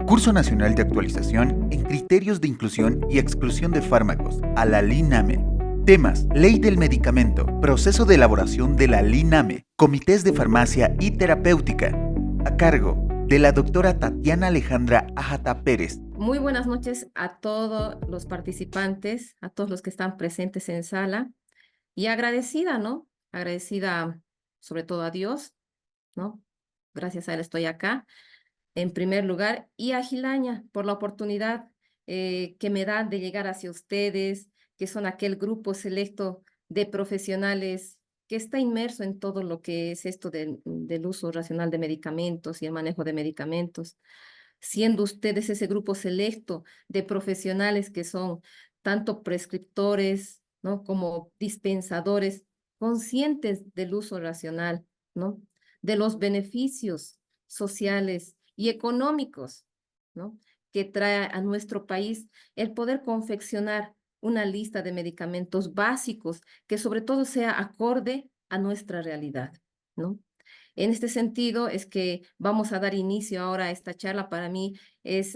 Curso Nacional de Actualización en Criterios de Inclusión y Exclusión de Fármacos, a la LINAME. Temas: Ley del Medicamento, Proceso de elaboración de la LINAME, Comités de Farmacia y Terapéutica, a cargo de la doctora Tatiana Alejandra Ajata Pérez. Muy buenas noches a todos los participantes, a todos los que están presentes en sala, y agradecida, ¿no? Agradecida sobre todo a Dios, ¿no? Gracias a Él estoy acá, en primer lugar, y a Gilaña por la oportunidad que me dan de llegar hacia ustedes, que son aquel grupo selecto de profesionales que está inmerso en todo lo que es esto del uso racional de medicamentos y el manejo de medicamentos, siendo ustedes ese grupo selecto de profesionales que son tanto prescriptores, ¿no? Como dispensadores, conscientes del uso racional, ¿no? De los beneficios sociales y económicos, ¿no? Que trae a nuestro país el poder confeccionar una lista de medicamentos básicos que sobre todo sea acorde a nuestra realidad, ¿no? En este sentido es que vamos a dar inicio ahora a esta charla. Para mí es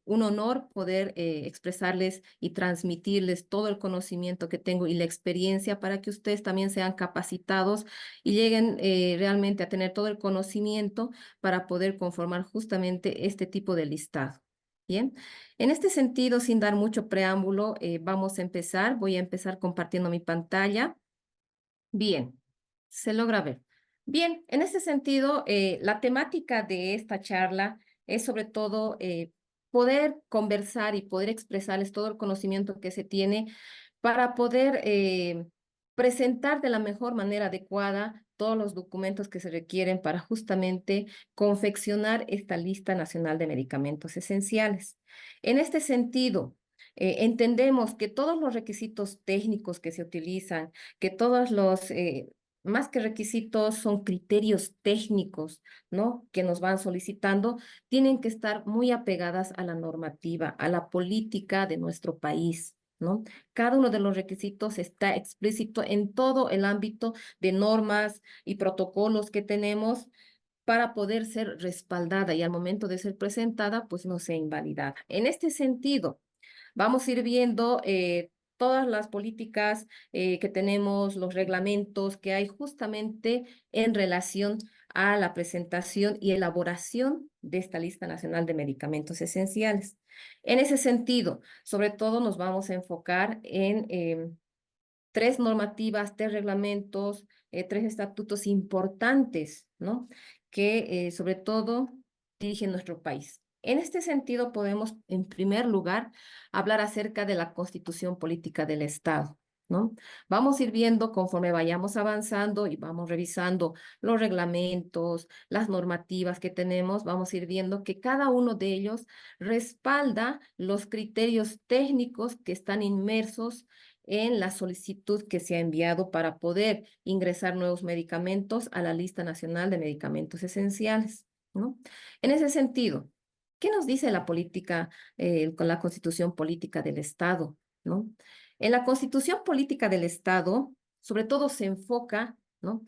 un honor poder expresarles y transmitirles todo el conocimiento que tengo y la experiencia para que ustedes también sean capacitados y lleguen realmente a tener todo el conocimiento para poder conformar justamente este tipo de listado. Bien, en este sentido, sin dar mucho preámbulo, vamos a empezar. Voy a empezar compartiendo mi pantalla. Bien, se logra ver. Bien, en este sentido, la temática de esta charla es sobre todo poder conversar y poder expresarles todo el conocimiento que se tiene para poder presentar de la mejor manera adecuada todos los documentos que se requieren para justamente confeccionar esta lista nacional de medicamentos esenciales. En este sentido, entendemos que todos los requisitos técnicos que se utilizan, que todos los, más que requisitos, son criterios técnicos, ¿no? Que nos van solicitando, tienen que estar muy apegadas a la normativa, a la política de nuestro país, ¿no? Cada uno de los requisitos está explícito en todo el ámbito de normas y protocolos que tenemos para poder ser respaldada y al momento de ser presentada, pues no sea invalidada. En este sentido, vamos a ir viendo todas las políticas que tenemos, los reglamentos que hay justamente en relación a la presentación y elaboración de esta lista nacional de medicamentos esenciales. En ese sentido, sobre todo nos vamos a enfocar en tres normativas, tres reglamentos, tres estatutos importantes, ¿no? Que sobre todo dirigen nuestro país. En este sentido, podemos, en primer lugar, hablar acerca de la Constitución Política del Estado, ¿no? Vamos a ir viendo conforme vayamos avanzando y vamos revisando los reglamentos, las normativas que tenemos, vamos a ir viendo que cada uno de ellos respalda los criterios técnicos que están inmersos en la solicitud que se ha enviado para poder ingresar nuevos medicamentos a la lista nacional de medicamentos esenciales, ¿no? En ese sentido, ¿qué nos dice la política con la Constitución Política del Estado, ¿no? En la Constitución Política del Estado, sobre todo se enfoca, ¿no?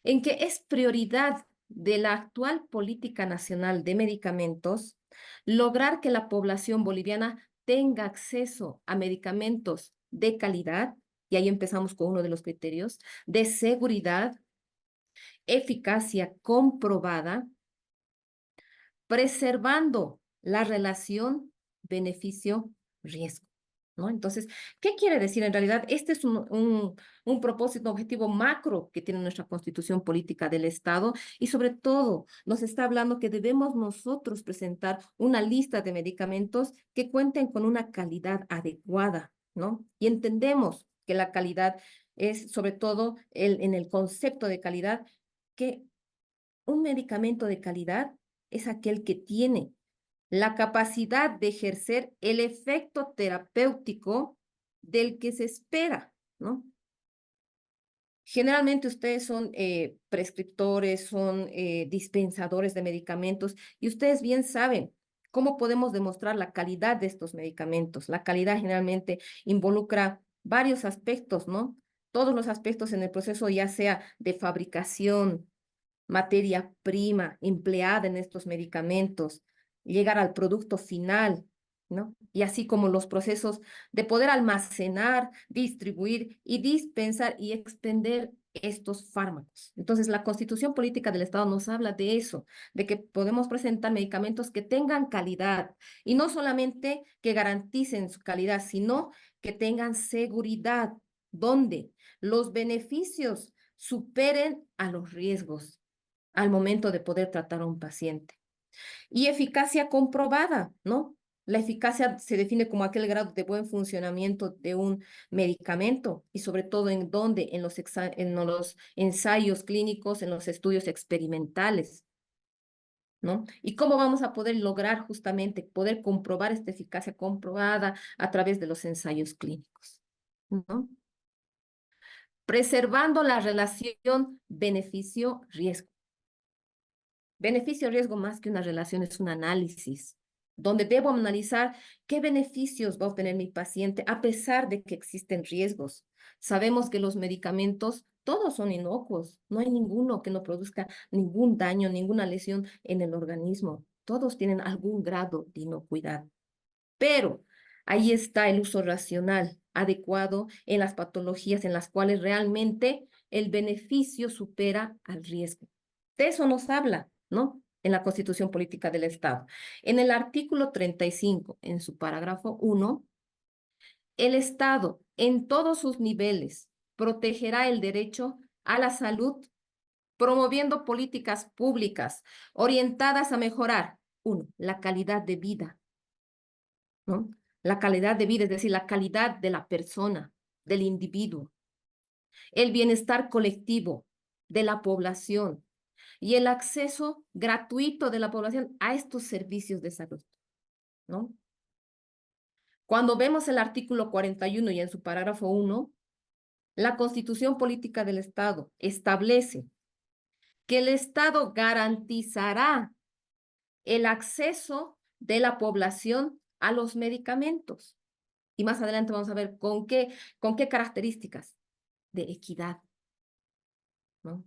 En que es prioridad de la actual política nacional de medicamentos lograr que la población boliviana tenga acceso a medicamentos de calidad, y ahí empezamos con uno de los criterios, de seguridad, eficacia comprobada, preservando la relación beneficio-riesgo, ¿no? Entonces, ¿qué quiere decir? En realidad, este es un propósito, objetivo macro que tiene nuestra Constitución Política del Estado y sobre todo nos está hablando que debemos nosotros presentar una lista de medicamentos que cuenten con una calidad adecuada, ¿no? Y entendemos que la calidad es sobre todo en el concepto de calidad que un medicamento de calidad es aquel que tiene la capacidad de ejercer el efecto terapéutico del que se espera, ¿no? Generalmente ustedes son prescriptores, son dispensadores de medicamentos y ustedes bien saben cómo podemos demostrar la calidad de estos medicamentos. La calidad generalmente involucra varios aspectos, ¿no? Todos los aspectos en el proceso, ya sea de fabricación, materia prima empleada en estos medicamentos, llegar al producto final, ¿no? Y así como los procesos de poder almacenar, distribuir y dispensar y expender estos fármacos. Entonces, la Constitución Política del Estado nos habla de eso, de que podemos presentar medicamentos que tengan calidad y no solamente que garanticen su calidad, sino que tengan seguridad, donde los beneficios superen a los riesgos al momento de poder tratar a un paciente. Y eficacia comprobada, ¿no? La eficacia se define como aquel grado de buen funcionamiento de un medicamento y sobre todo en dónde, en los ensayos clínicos, en los estudios experimentales, ¿no? Y cómo vamos a poder lograr justamente poder comprobar esta eficacia comprobada a través de los ensayos clínicos, ¿no? Preservando la relación beneficio-riesgo. Beneficio-riesgo más que una relación es un análisis, donde debo analizar qué beneficios va a obtener mi paciente a pesar de que existen riesgos. Sabemos que los medicamentos todos son inocuos, no hay ninguno que no produzca ningún daño, ninguna lesión en el organismo. Todos tienen algún grado de inocuidad. Pero ahí está el uso racional, adecuado en las patologías en las cuales realmente el beneficio supera al riesgo. De eso nos habla, ¿no? En la Constitución Política del Estado. En el artículo 35, en su parágrafo 1, el Estado en todos sus niveles protegerá el derecho a la salud, promoviendo políticas públicas orientadas a mejorar, uno, la calidad de vida, ¿no? La calidad de vida, es decir, la calidad de la persona, del individuo, el bienestar colectivo de la población y el acceso gratuito de la población a estos servicios de salud, ¿no? Cuando vemos el artículo 41 y en su parágrafo 1, la Constitución Política del Estado establece que el Estado garantizará el acceso de la población a los medicamentos. Y más adelante vamos a ver con qué características de equidad, ¿no?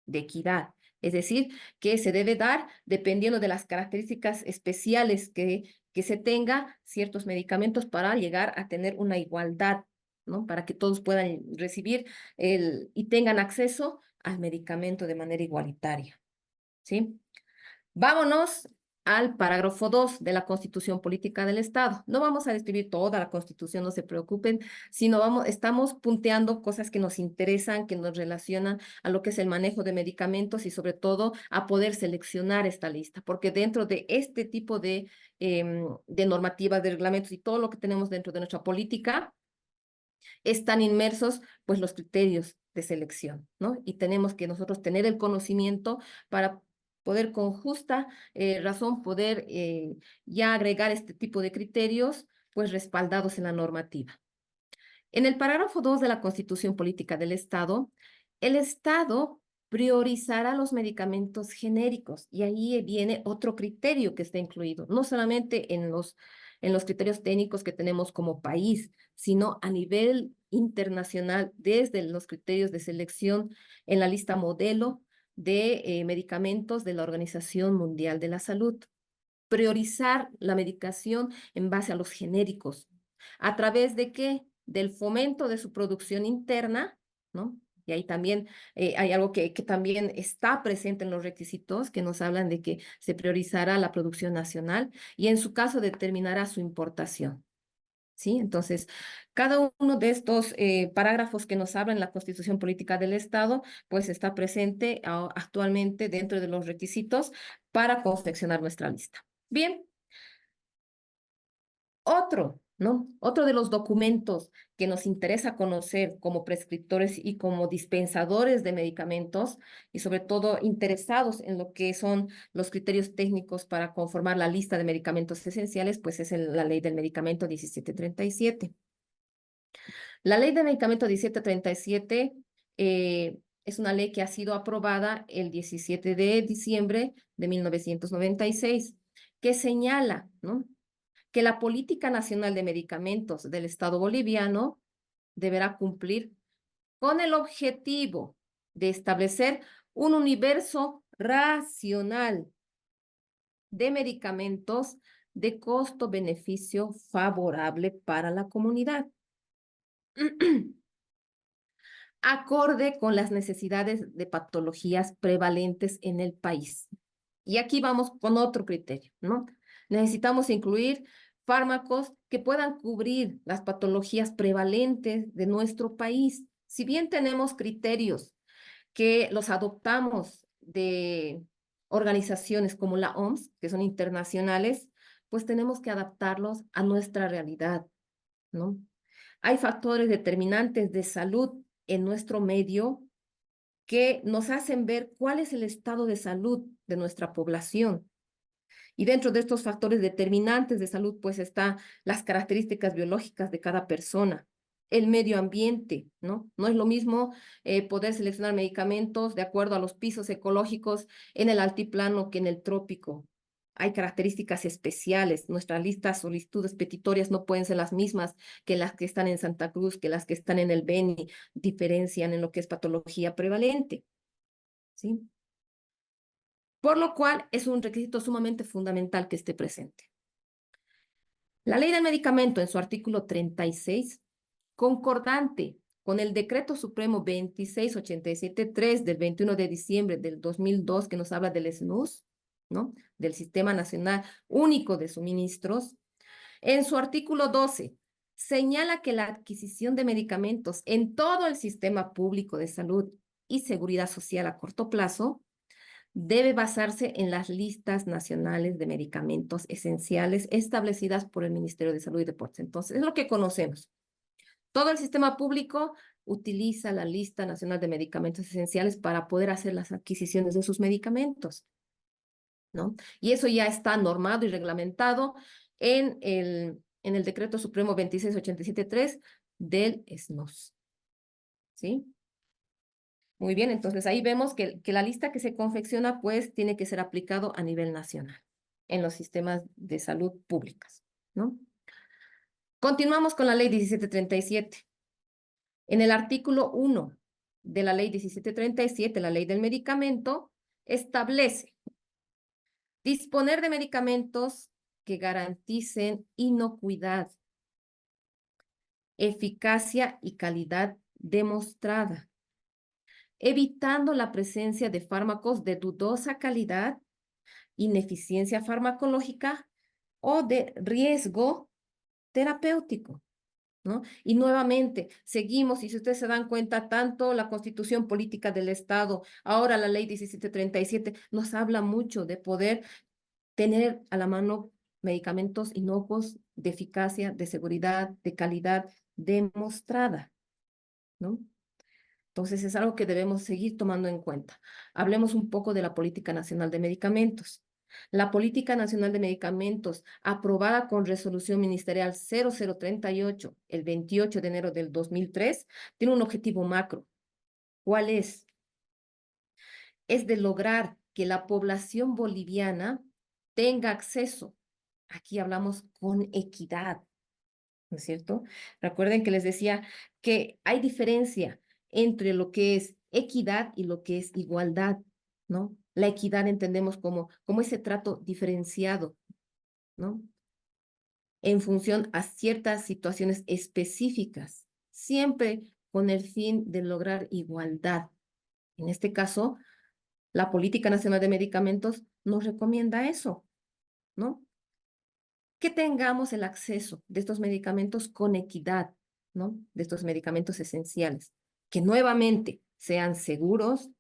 De equidad. Es decir, que se debe dar dependiendo de las características especiales que se tenga ciertos medicamentos para llegar a tener una igualdad, ¿no? Para que todos puedan recibir y tengan acceso al medicamento de manera igualitaria, ¿sí? Vámonos al parágrafo 2 de la Constitución Política del Estado. No vamos a describir toda la Constitución, no se preocupen, sino estamos punteando cosas que nos interesan, que nos relacionan a lo que es el manejo de medicamentos y sobre todo a poder seleccionar esta lista, porque dentro de este tipo de normativas, de reglamentos y todo lo que tenemos dentro de nuestra política, están inmersos pues los criterios de selección, ¿no? Y tenemos que nosotros tener el conocimiento para poder con justa razón poder ya agregar este tipo de criterios pues respaldados en la normativa. En el parágrafo 2 de la Constitución Política del Estado, el Estado priorizará los medicamentos genéricos y ahí viene otro criterio que está incluido, no solamente en los criterios técnicos que tenemos como país, sino a nivel internacional desde los criterios de selección en la lista modelo de medicamentos de la Organización Mundial de la Salud. Priorizar la medicación en base a los genéricos. ¿A través de qué? Del fomento de su producción interna, ¿no? Y ahí también hay algo que también está presente en los requisitos que nos hablan de que se priorizará la producción nacional y en su caso determinará su importación. ¿Sí? Entonces, cada uno de estos parágrafos que nos hablan en la Constitución Política del Estado, pues está presente actualmente dentro de los requisitos para confeccionar nuestra lista. Bien, ¿no? Otro de los documentos que nos interesa conocer como prescriptores y como dispensadores de medicamentos y sobre todo interesados en lo que son los criterios técnicos para conformar la lista de medicamentos esenciales, pues es la Ley del Medicamento 1737. La Ley del Medicamento 1737 es una ley que ha sido aprobada el 17 de diciembre de 1996, que señala, ¿no?, que la Política Nacional de Medicamentos del Estado boliviano deberá cumplir con el objetivo de establecer un universo racional de medicamentos de costo-beneficio favorable para la comunidad, acorde con las necesidades de patologías prevalentes en el país. Y aquí vamos con otro criterio, ¿no? Necesitamos incluir fármacos que puedan cubrir las patologías prevalentes de nuestro país. Si bien tenemos criterios que los adoptamos de organizaciones como la OMS, que son internacionales, pues tenemos que adaptarlos a nuestra realidad, ¿no? Hay factores determinantes de salud en nuestro medio que nos hacen ver cuál es el estado de salud de nuestra población. Y dentro de estos factores determinantes de salud, pues están las características biológicas de cada persona, el medio ambiente, ¿no? No es lo mismo poder seleccionar medicamentos de acuerdo a los pisos ecológicos en el altiplano que en el trópico. Hay características especiales. Nuestras listas, solicitudes petitorias no pueden ser las mismas que las que están en Santa Cruz, que las que están en el Beni, diferencian en lo que es patología prevalente, ¿sí? Por lo cual es un requisito sumamente fundamental que esté presente. La ley del medicamento en su artículo 36, concordante con el decreto supremo 26873 del 21 de diciembre del 2002 que nos habla del SNUS, ¿no? Del Sistema Nacional Único de Suministros, en su artículo 12 señala que la adquisición de medicamentos en todo el sistema público de salud y seguridad social a corto plazo debe basarse en las listas nacionales de medicamentos esenciales establecidas por el Ministerio de Salud y Deportes. Entonces, es lo que conocemos. Todo el sistema público utiliza la lista nacional de medicamentos esenciales para poder hacer las adquisiciones de sus medicamentos, ¿no? Y eso ya está normado y reglamentado en el Decreto Supremo 26873 del SNUS, ¿sí? Muy bien, entonces ahí vemos que la lista que se confecciona pues tiene que ser aplicado a nivel nacional en los sistemas de salud públicas, ¿no? Continuamos con la ley 1737. En el artículo 1 de la ley 1737, la ley del medicamento, establece disponer de medicamentos que garanticen inocuidad, eficacia y calidad demostrada, evitando la presencia de fármacos de dudosa calidad, ineficiencia farmacológica o de riesgo terapéutico, ¿no? Y nuevamente, seguimos, y si ustedes se dan cuenta, tanto la Constitución Política del Estado, ahora la Ley 1737, nos habla mucho de poder tener a la mano medicamentos inocuos, de eficacia, de seguridad, de calidad demostrada, ¿no? Entonces, es algo que debemos seguir tomando en cuenta. Hablemos un poco de la Política Nacional de Medicamentos. La Política Nacional de Medicamentos, aprobada con resolución ministerial 0038, el 28 de enero del 2003, tiene un objetivo macro. ¿Cuál es? Es de lograr que la población boliviana tenga acceso. Aquí hablamos con equidad, ¿no es cierto? Recuerden que les decía que hay diferencia entre lo que es equidad y lo que es igualdad, ¿no? La equidad entendemos como ese trato diferenciado, ¿no? En función a ciertas situaciones específicas, siempre con el fin de lograr igualdad. En este caso, la Política Nacional de Medicamentos nos recomienda eso, ¿no? Que tengamos el acceso de estos medicamentos con equidad, ¿no? De estos medicamentos esenciales, que nuevamente sean seguros,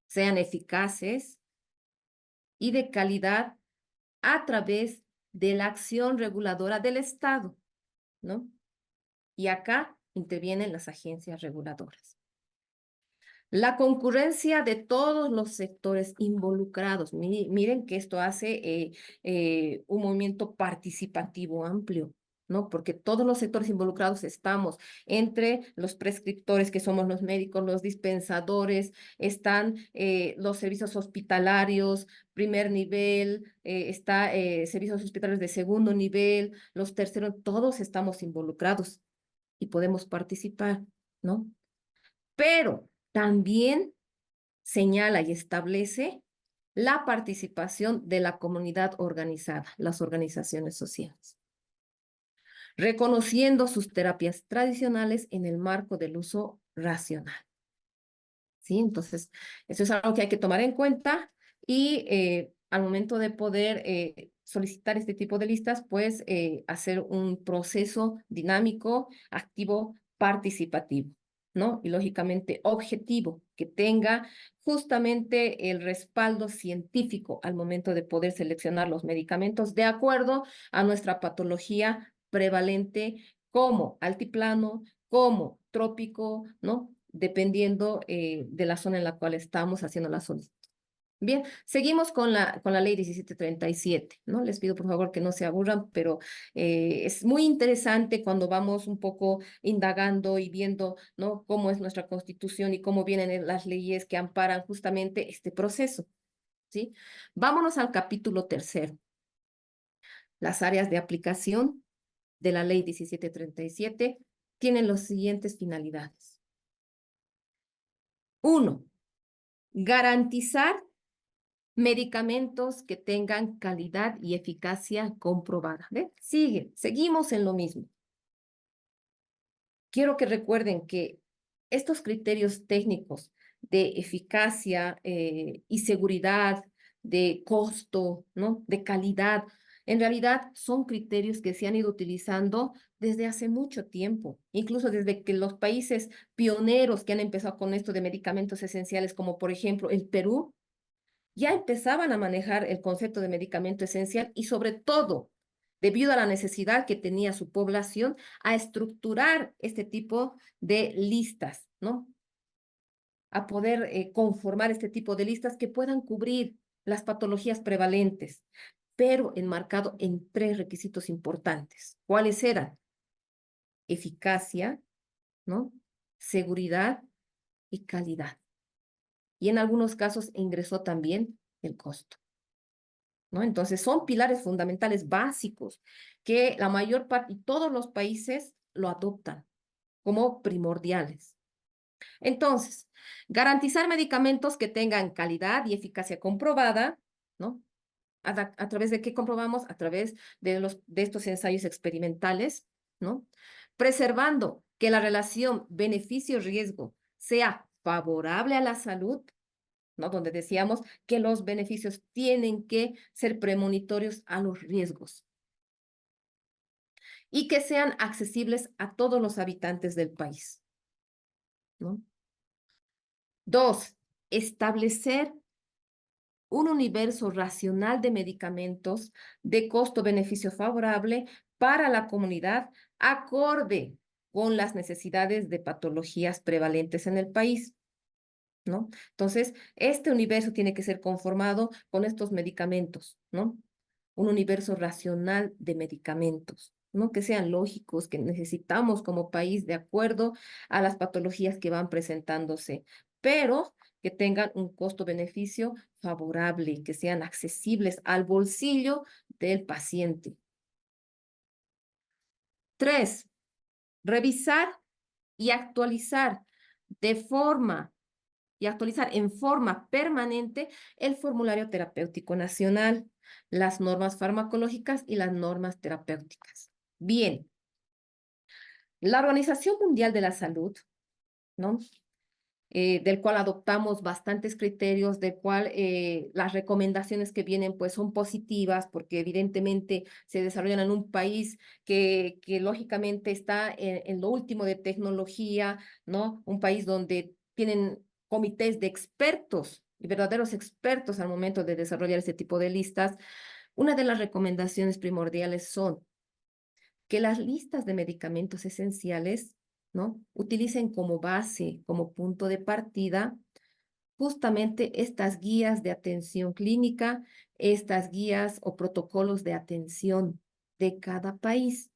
sean eficaces y de calidad a través de la acción reguladora del Estado, ¿no? Y acá intervienen las agencias reguladoras. La concurrencia de todos los sectores involucrados. Miren que esto hace un movimiento participativo amplio, ¿no? Porque todos los sectores involucrados estamos entre los prescriptores, que somos los médicos, los dispensadores, están los servicios hospitalarios, primer nivel, servicios hospitalarios de segundo nivel, los terceros, todos estamos involucrados y podemos participar, ¿no? Pero también señala y establece la participación de la comunidad organizada, las organizaciones sociales, reconociendo sus terapias tradicionales en el marco del uso racional. ¿Sí? Entonces, eso es algo que hay que tomar en cuenta y al momento de poder solicitar este tipo de listas, pues hacer un proceso dinámico, activo, participativo, ¿no? Y lógicamente objetivo, que tenga justamente el respaldo científico al momento de poder seleccionar los medicamentos de acuerdo a nuestra patología prevalente como altiplano, como trópico, ¿no? Dependiendo de la zona en la cual estamos haciendo la solicitud. Bien, seguimos con la ley 1737, ¿no? Les pido por favor que no se aburran, pero es muy interesante cuando vamos un poco indagando y viendo, ¿no? Cómo es nuestra constitución y cómo vienen las leyes que amparan justamente este proceso, ¿sí? Vámonos al capítulo tercero. Las áreas de aplicación de la ley 1737 tienen las siguientes finalidades. 1. Garantizar medicamentos que tengan calidad y eficacia comprobada. ¿Ve? Seguimos en lo mismo. Quiero que recuerden que estos criterios técnicos de eficacia y seguridad, de costo, ¿no? De calidad, en realidad son criterios que se han ido utilizando desde hace mucho tiempo, incluso desde que los países pioneros que han empezado con esto de medicamentos esenciales, como por ejemplo el Perú, ya empezaban a manejar el concepto de medicamento esencial y sobre todo, debido a la necesidad que tenía su población, a estructurar este tipo de listas, ¿no? A poder conformar este tipo de listas que puedan cubrir las patologías prevalentes, pero enmarcado en 3 requisitos importantes. ¿Cuáles eran? Eficacia, ¿no? Seguridad y calidad. Y en algunos casos ingresó también el costo, ¿no? Entonces son pilares fundamentales básicos que la mayor parte y todos los países lo adoptan como primordiales. Entonces, garantizar medicamentos que tengan calidad y eficacia comprobada, ¿no? ¿A través de qué comprobamos? A través de estos ensayos experimentales, ¿no? Preservando que la relación beneficio-riesgo sea favorable a la salud, ¿no? Donde decíamos que los beneficios tienen que ser premonitorios a los riesgos y que sean accesibles a todos los habitantes del país, ¿no? 2, establecer un universo racional de medicamentos de costo-beneficio favorable para la comunidad acorde con las necesidades de patologías prevalentes en el país, ¿no? Entonces, este universo tiene que ser conformado con estos medicamentos, ¿no? Un universo racional de medicamentos, ¿no? Que sean lógicos, que necesitamos como país de acuerdo a las patologías que van presentándose, pero que tengan un costo-beneficio favorable, que sean accesibles al bolsillo del paciente. 3, revisar y actualizar de forma en forma permanente el formulario terapéutico nacional, las normas farmacológicas y las normas terapéuticas. Bien, la Organización Mundial de la Salud, ¿no? Del cual adoptamos bastantes criterios, del cual las recomendaciones que vienen pues son positivas porque evidentemente se desarrollan en un país que lógicamente está en lo último de tecnología, ¿no? Un país donde tienen comités de expertos y verdaderos expertos al momento de desarrollar este tipo de listas. Una de las recomendaciones primordiales son que las listas de medicamentos esenciales, ¿no? Utilicen como base, como punto de partida, justamente estas guías de atención clínica, estas guías o protocolos de atención de cada país.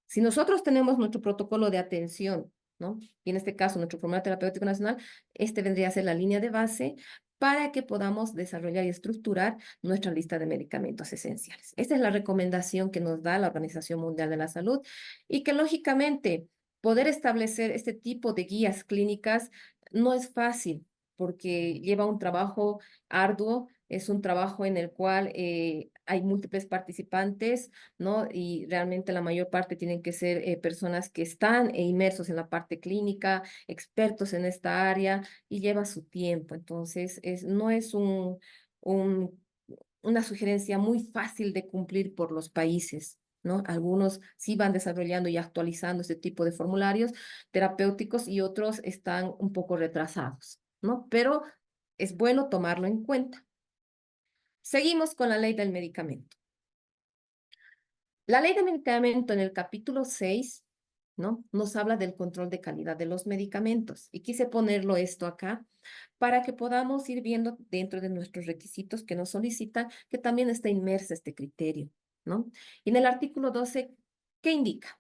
Si nosotros tenemos nuestro protocolo de atención, ¿no? Y en este caso nuestro formulario terapéutico nacional, este vendría a ser la línea de base para que podamos desarrollar y estructurar nuestra lista de medicamentos esenciales. Esta es la recomendación que nos da la Organización Mundial de la Salud y que lógicamente poder establecer este tipo de guías clínicas no es fácil, porque lleva un trabajo arduo, es un trabajo en el cual hay múltiples participantes, ¿no? Y realmente la mayor parte tienen que ser personas que están inmersos en la parte clínica, expertos en esta área, y lleva su tiempo. Entonces, no es una sugerencia muy fácil de cumplir por los países, ¿no? Algunos sí van desarrollando y actualizando este tipo de formularios terapéuticos y otros están un poco retrasados, ¿no? Pero es bueno tomarlo en cuenta. Seguimos con la ley del medicamento. La ley del medicamento en el capítulo 6, ¿no? Nos habla del control de calidad de los medicamentos. Y quise ponerlo esto acá para que podamos ir viendo dentro de nuestros requisitos que nos solicitan que también está inmerso este criterio, ¿no? Y en el artículo 12, ¿qué indica?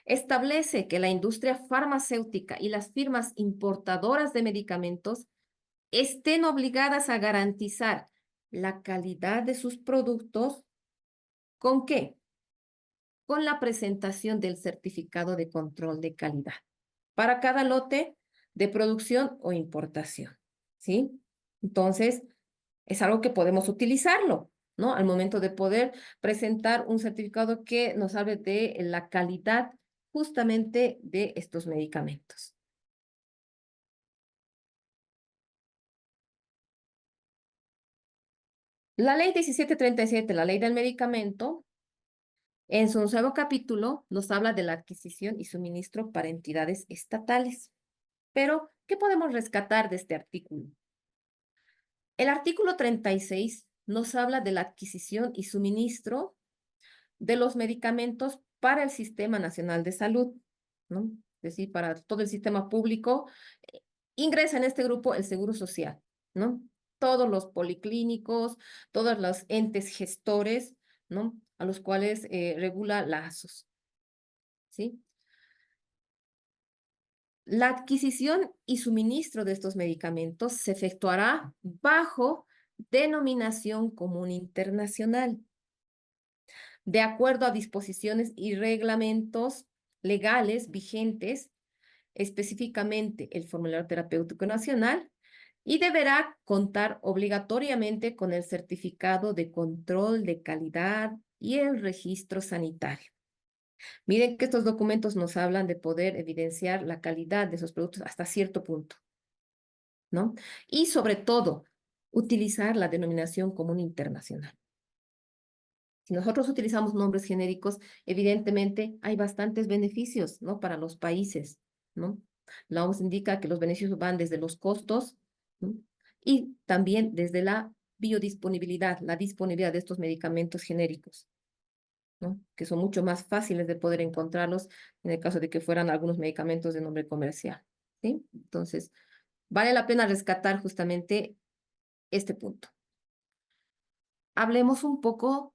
Establece que la industria farmacéutica y las firmas importadoras de medicamentos estén obligadas a garantizar la calidad de sus productos. ¿Con qué? Con la presentación del certificado de control de calidad para cada lote de producción o importación, ¿sí? Entonces, es algo que podemos utilizarlo, ¿no? Al momento de poder presentar un certificado que nos hable de la calidad justamente de estos medicamentos. La ley 1737, la ley del medicamento, en su 11º capítulo nos habla de la adquisición y suministro para entidades estatales. Pero, ¿qué podemos rescatar de este artículo? El artículo 36 nos habla de la adquisición y suministro de los medicamentos para el Sistema Nacional de Salud, ¿no? Es decir, para todo el sistema público, ingresa en este grupo el Seguro Social, ¿no? Todos los policlínicos, todos los entes gestores, ¿no? A los cuales regula la ASOS, ¿sí? La adquisición y suministro de estos medicamentos se efectuará bajo denominación común internacional, de acuerdo a disposiciones y reglamentos legales vigentes, específicamente el Formulario Terapéutico Nacional, y deberá contar obligatoriamente con el certificado de control de calidad y el registro sanitario. Miren que estos documentos nos hablan de poder evidenciar la calidad de esos productos hasta cierto punto, ¿no? Y sobre todo, utilizar la denominación común internacional. Si nosotros utilizamos nombres genéricos, evidentemente hay bastantes beneficios, ¿no? Para los países, ¿no? La OMS indica que los beneficios van desde los costos, ¿no? Y también desde la biodisponibilidad, la disponibilidad de estos medicamentos genéricos, ¿no? Que son mucho más fáciles de poder encontrarlos en el caso de que fueran algunos medicamentos de nombre comercial, ¿sí? Entonces, vale la pena rescatar justamente este punto. Hablemos un poco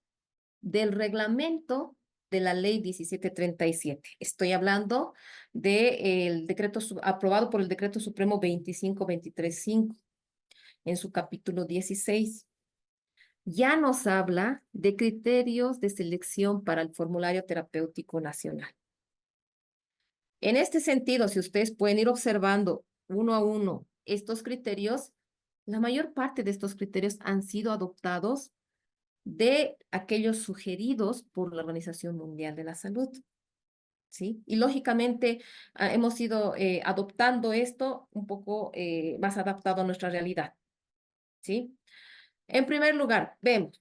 del reglamento de la ley 1737. Estoy hablando del decreto aprobado por el Decreto Supremo 25235 en su capítulo 16. Ya nos habla de criterios de selección para el formulario terapéutico nacional. En este sentido, si ustedes pueden ir observando uno a uno estos criterios, la mayor parte de estos criterios han sido adoptados de aquellos sugeridos por la Organización Mundial de la Salud, ¿sí? Y lógicamente hemos ido adoptando esto un poco más adaptado a nuestra realidad, ¿sí? En primer lugar, vemos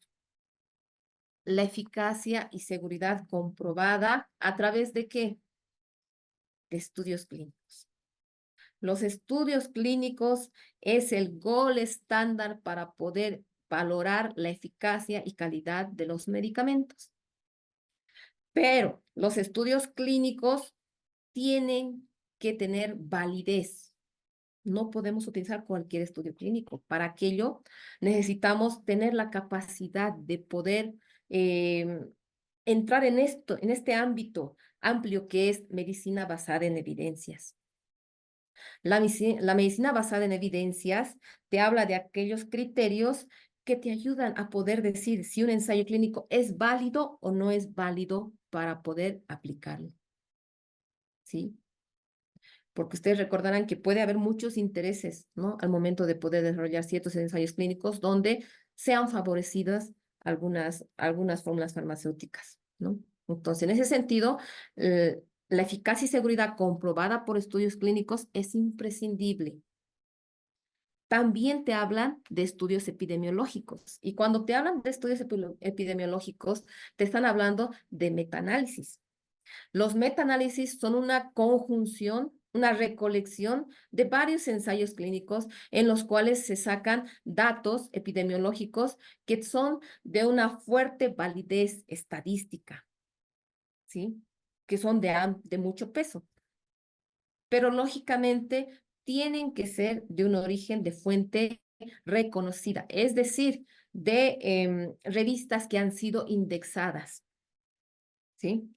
la eficacia y seguridad comprobada a través de ¿qué? De estudios clínicos. Los estudios clínicos es el gold estándar para poder valorar la eficacia y calidad de los medicamentos. Pero los estudios clínicos tienen que tener validez. No podemos utilizar cualquier estudio clínico. Para aquello necesitamos tener la capacidad de poder entrar en este ámbito amplio que es medicina basada en evidencias. La medicina basada en evidencias te habla de aquellos criterios que te ayudan a poder decir si un ensayo clínico es válido o no es válido para poder aplicarlo, ¿sí? porque ustedes recordarán que puede haber muchos intereses, ¿no? Al momento de poder desarrollar ciertos ensayos clínicos donde sean favorecidas algunas fórmulas farmacéuticas, ¿no? Entonces, en ese sentido, la eficacia y seguridad comprobada por estudios clínicos es imprescindible. También te hablan de estudios epidemiológicos. Y cuando te hablan de estudios epidemiológicos, te están hablando de metaanálisis. Los metaanálisis son una conjunción, una recolección de varios ensayos clínicos en los cuales se sacan datos epidemiológicos que son de una fuerte validez estadística, ¿sí? Que son de mucho peso. Pero lógicamente tienen que ser de un origen de fuente reconocida, es decir, de revistas que han sido indexadas, ¿sí?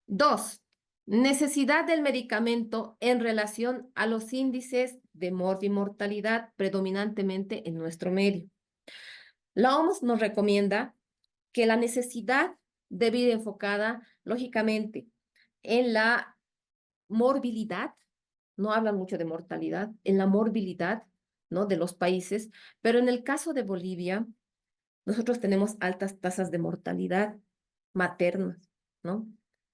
2, necesidad del medicamento en relación a los índices de mortalidad predominantemente en nuestro medio. La OMS nos recomienda que la necesidad debe ir enfocada, lógicamente, en la morbilidad, no hablan mucho de mortalidad, en la morbilidad, ¿no? De los países, pero en el caso de Bolivia, nosotros tenemos altas tasas de mortalidad materna, ¿no?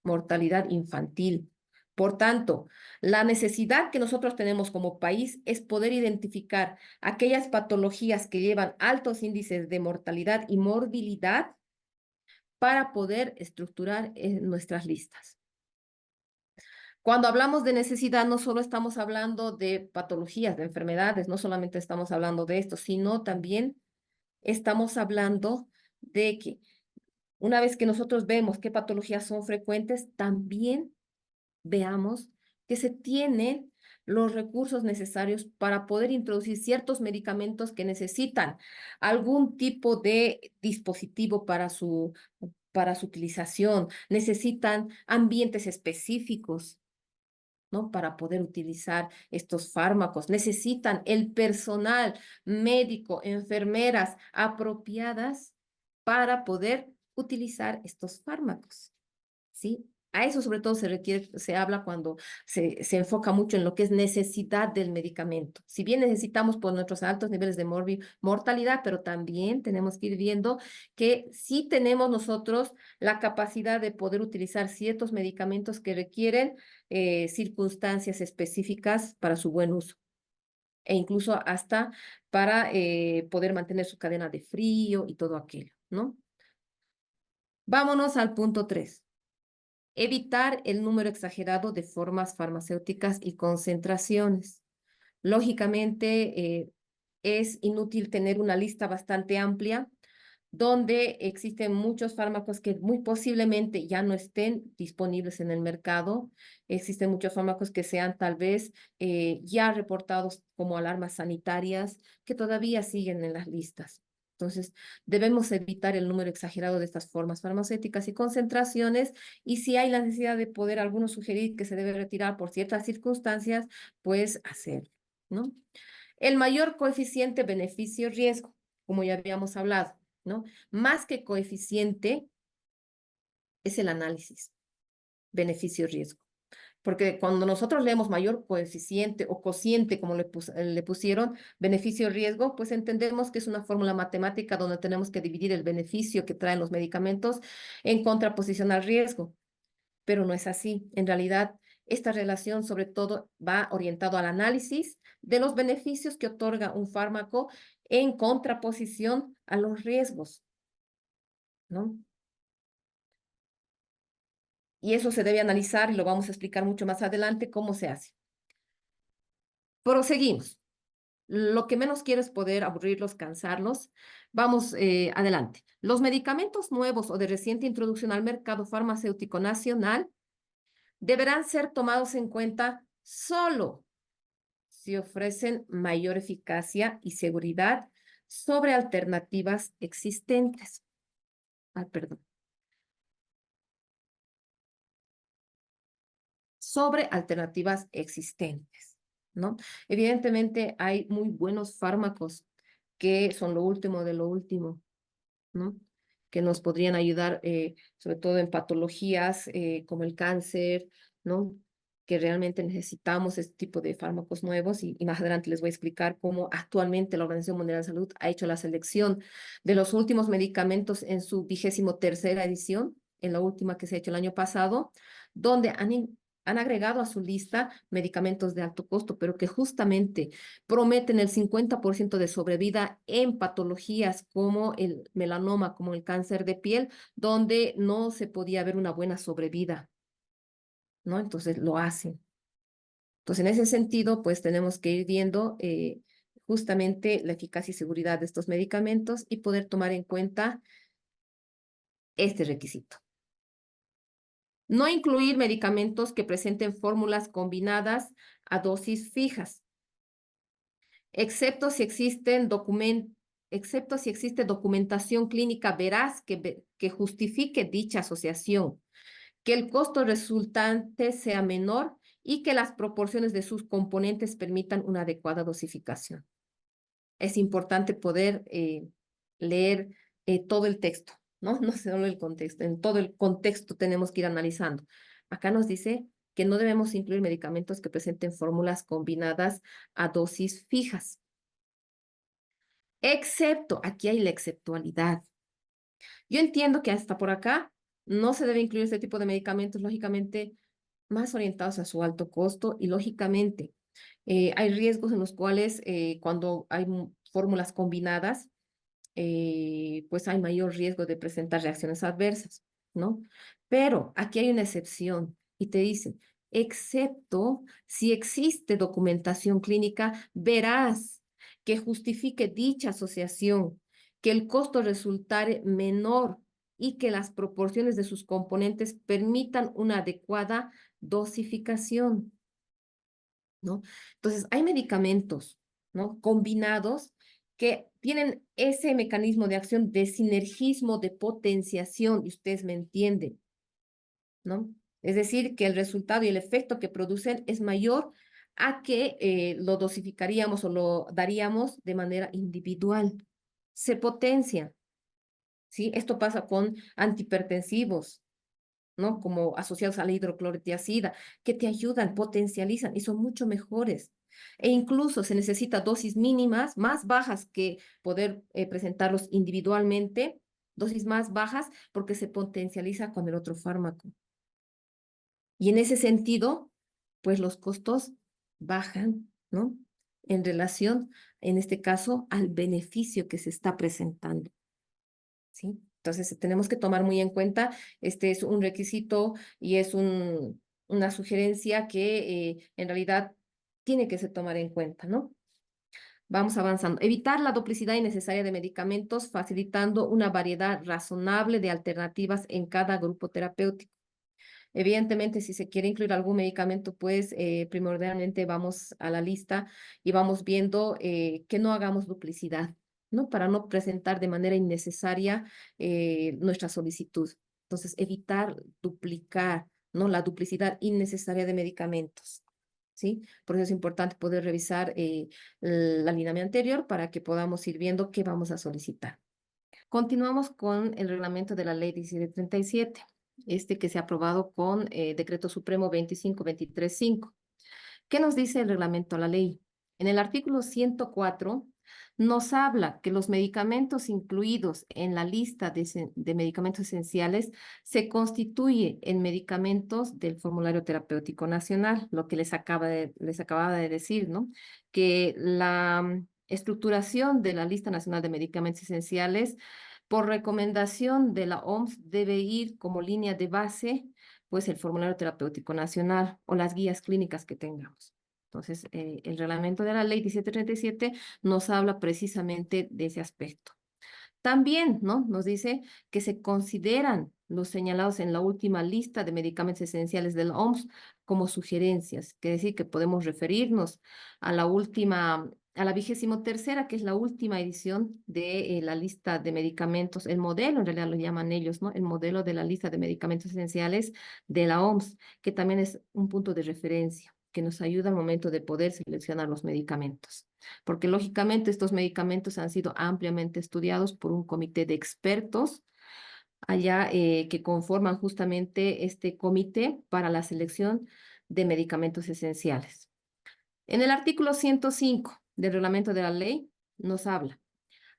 Mortalidad infantil. Por tanto, la necesidad que nosotros tenemos como país es poder identificar aquellas patologías que llevan altos índices de mortalidad y morbilidad para poder estructurar nuestras listas. Cuando hablamos de necesidad, no solo estamos hablando de patologías, de enfermedades, no solamente estamos hablando de esto, sino también estamos hablando de que una vez que nosotros vemos qué patologías son frecuentes, también veamos que se tienen los recursos necesarios para poder introducir ciertos medicamentos que necesitan algún tipo de dispositivo para su utilización, necesitan ambientes específicos, ¿no? Para poder utilizar estos fármacos. Necesitan el personal médico, enfermeras apropiadas para poder utilizar estos fármacos, ¿sí? A eso sobre todo se requiere, se habla cuando se enfoca mucho en lo que es necesidad del medicamento. Si bien necesitamos por nuestros altos niveles de mortalidad, pero también tenemos que ir viendo que sí tenemos nosotros la capacidad de poder utilizar ciertos medicamentos que requieren circunstancias específicas para su buen uso e incluso hasta para poder mantener su cadena de frío y todo aquello, ¿no? Vámonos al punto 3. Evitar el número exagerado de formas farmacéuticas y concentraciones. Lógicamente, es inútil tener una lista bastante amplia donde existen muchos fármacos que muy posiblemente ya no estén disponibles en el mercado. Existen muchos fármacos que sean tal vez ya reportados como alarmas sanitarias que todavía siguen en las listas. Entonces, debemos evitar el número exagerado de estas formas farmacéuticas y concentraciones, y si hay la necesidad de poder algunos sugerir que se debe retirar por ciertas circunstancias, pues hacerlo, ¿no? El mayor coeficiente beneficio-riesgo, como ya habíamos hablado, ¿no? Más que coeficiente es el análisis, beneficio-riesgo. Porque cuando nosotros leemos mayor coeficiente o cociente, como le pusieron, beneficio-riesgo, pues entendemos que es una fórmula matemática donde tenemos que dividir el beneficio que traen los medicamentos en contraposición al riesgo. Pero no es así. En realidad, esta relación sobre todo va orientado al análisis de los beneficios que otorga un fármaco en contraposición a los riesgos, ¿no? Y eso se debe analizar y lo vamos a explicar mucho más adelante cómo se hace. Proseguimos. Lo que menos quiero es poder aburrirlos, cansarlos. Vamos adelante. Los medicamentos nuevos o de reciente introducción al mercado farmacéutico nacional deberán ser tomados en cuenta solo si ofrecen mayor eficacia y seguridad sobre alternativas existentes. Perdón. Sobre alternativas existentes, ¿no? Evidentemente hay muy buenos fármacos que son lo último de lo último, ¿no? Que nos podrían ayudar sobre todo en patologías como el cáncer, ¿no? que realmente necesitamos este tipo de fármacos nuevos y más adelante les voy a explicar cómo actualmente la Organización Mundial de Salud ha hecho la selección de los últimos medicamentos en su 23ª edición, en la última que se ha hecho el año pasado, donde han agregado a su lista medicamentos de alto costo, pero que justamente prometen el 50% de sobrevida en patologías como el melanoma, como el cáncer de piel, donde no se podía ver una buena sobrevida, ¿no? Entonces lo hacen. Entonces, en ese sentido, pues tenemos que ir viendo justamente la eficacia y seguridad de estos medicamentos y poder tomar en cuenta este requisito. No incluir medicamentos que presenten fórmulas combinadas a dosis fijas, excepto si existe documentación clínica veraz que justifique dicha asociación, que el costo resultante sea menor y que las proporciones de sus componentes permitan una adecuada dosificación. Es importante poder leer todo el texto, ¿no? No solo el contexto, en todo el contexto tenemos que ir analizando. Acá nos dice que no debemos incluir medicamentos que presenten fórmulas combinadas a dosis fijas, excepto, aquí hay la exceptualidad. Yo entiendo que hasta por acá no se debe incluir este tipo de medicamentos, lógicamente, más orientados a su alto costo y lógicamente hay riesgos en los cuales cuando hay fórmulas combinadas, pues hay mayor riesgo de presentar reacciones adversas, ¿no? Pero aquí hay una excepción y te dicen, excepto si existe documentación clínica veraz que justifique dicha asociación, que el costo resultare menor y que las proporciones de sus componentes permitan una adecuada dosificación, ¿no? Entonces, hay medicamentos, ¿no? Combinados que tienen ese mecanismo de acción de sinergismo, de potenciación, y ustedes me entienden, ¿no? Es decir, que el resultado y el efecto que producen es mayor a que lo dosificaríamos o lo daríamos de manera individual. Se potencia, ¿sí? Esto pasa con antihipertensivos, ¿no? Como asociados a la hidroclorotiazida, que te ayudan, potencializan y son mucho mejores. E incluso se necesita dosis mínimas, más bajas que poder presentarlos individualmente, dosis más bajas porque se potencializa con el otro fármaco. Y en ese sentido, pues los costos bajan, ¿no? En relación, en este caso, al beneficio que se está presentando. ¿Sí? Entonces, tenemos que tomar muy en cuenta, este es un requisito y es una sugerencia que en realidad tiene que se tomar en cuenta, ¿no? Vamos avanzando. Evitar la duplicidad innecesaria de medicamentos, facilitando una variedad razonable de alternativas en cada grupo terapéutico. Evidentemente, si se quiere incluir algún medicamento, pues primordialmente vamos a la lista y vamos viendo que no hagamos duplicidad, ¿no? Para no presentar de manera innecesaria nuestra solicitud. Entonces, evitar duplicar, ¿no? La duplicidad innecesaria de medicamentos, ¿sí? Por eso es importante poder revisar la línea anterior para que podamos ir viendo qué vamos a solicitar. Continuamos con el reglamento de la ley 1737, este que se ha aprobado con Decreto Supremo 25235. ¿Qué nos dice el reglamento a la ley? En el artículo 104 nos habla que los medicamentos incluidos en la lista de medicamentos esenciales se constituye en medicamentos del Formulario Terapéutico Nacional, lo que les acababa de decir, ¿no? Que la estructuración de la lista nacional de medicamentos esenciales por recomendación de la OMS debe ir como línea de base pues el formulario terapéutico nacional o las guías clínicas que tengamos. Entonces, el reglamento de la ley 1737 nos habla precisamente de ese aspecto. También, ¿no? Nos dice que se consideran los señalados en la última lista de medicamentos esenciales de la OMS como sugerencias, que decir que podemos referirnos a la última, a la 23ª, que es la última edición de la lista de medicamentos, el modelo, en realidad lo llaman ellos, ¿no? El modelo de la lista de medicamentos esenciales de la OMS, que también es un punto de referencia que nos ayuda al momento de poder seleccionar los medicamentos. Porque lógicamente estos medicamentos han sido ampliamente estudiados por un comité de expertos allá que conforman justamente este comité para la selección de medicamentos esenciales. En el artículo 105 del reglamento de la ley nos habla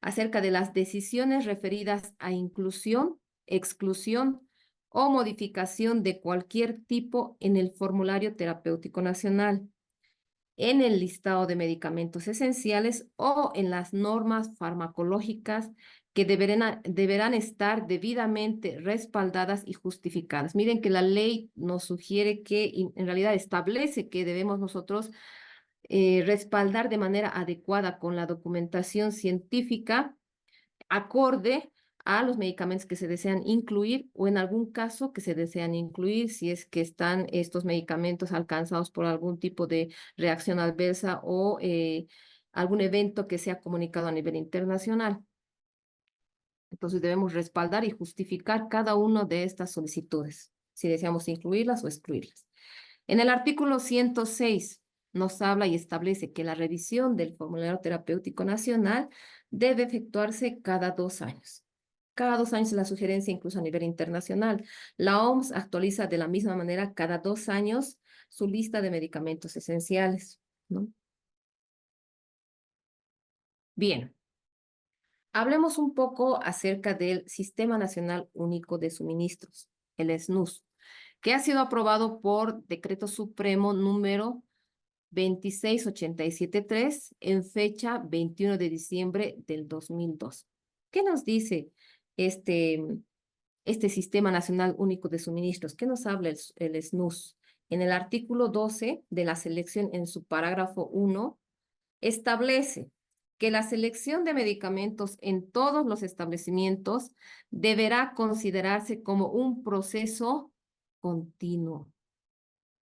acerca de las decisiones referidas a inclusión, exclusión o modificación de cualquier tipo en el formulario terapéutico nacional, en el listado de medicamentos esenciales o en las normas farmacológicas que deberán estar debidamente respaldadas y justificadas. Miren que la ley nos sugiere que en realidad establece que debemos nosotros respaldar de manera adecuada con la documentación científica acorde a los medicamentos que se desean incluir o en algún caso que se desean incluir si es que están estos medicamentos alcanzados por algún tipo de reacción adversa o algún evento que sea comunicado a nivel internacional. Entonces debemos respaldar y justificar cada una de estas solicitudes, si deseamos incluirlas o excluirlas. En el artículo 106 nos habla y establece que la revisión del formulario terapéutico nacional debe efectuarse cada 2 años. Cada 2 años es la sugerencia incluso a nivel internacional. La OMS actualiza de la misma manera cada 2 años su lista de medicamentos esenciales, ¿no? Bien, hablemos un poco acerca del Sistema Nacional Único de Suministros, el SNUS, que ha sido aprobado por Decreto Supremo número 26873 en fecha 21 de diciembre del 2002. ¿Qué nos dice este Sistema Nacional Único de Suministros? ¿Qué nos habla el SNUS? En el artículo 12 de la selección, en su parágrafo 1, establece que la selección de medicamentos en todos los establecimientos deberá considerarse como un proceso continuo.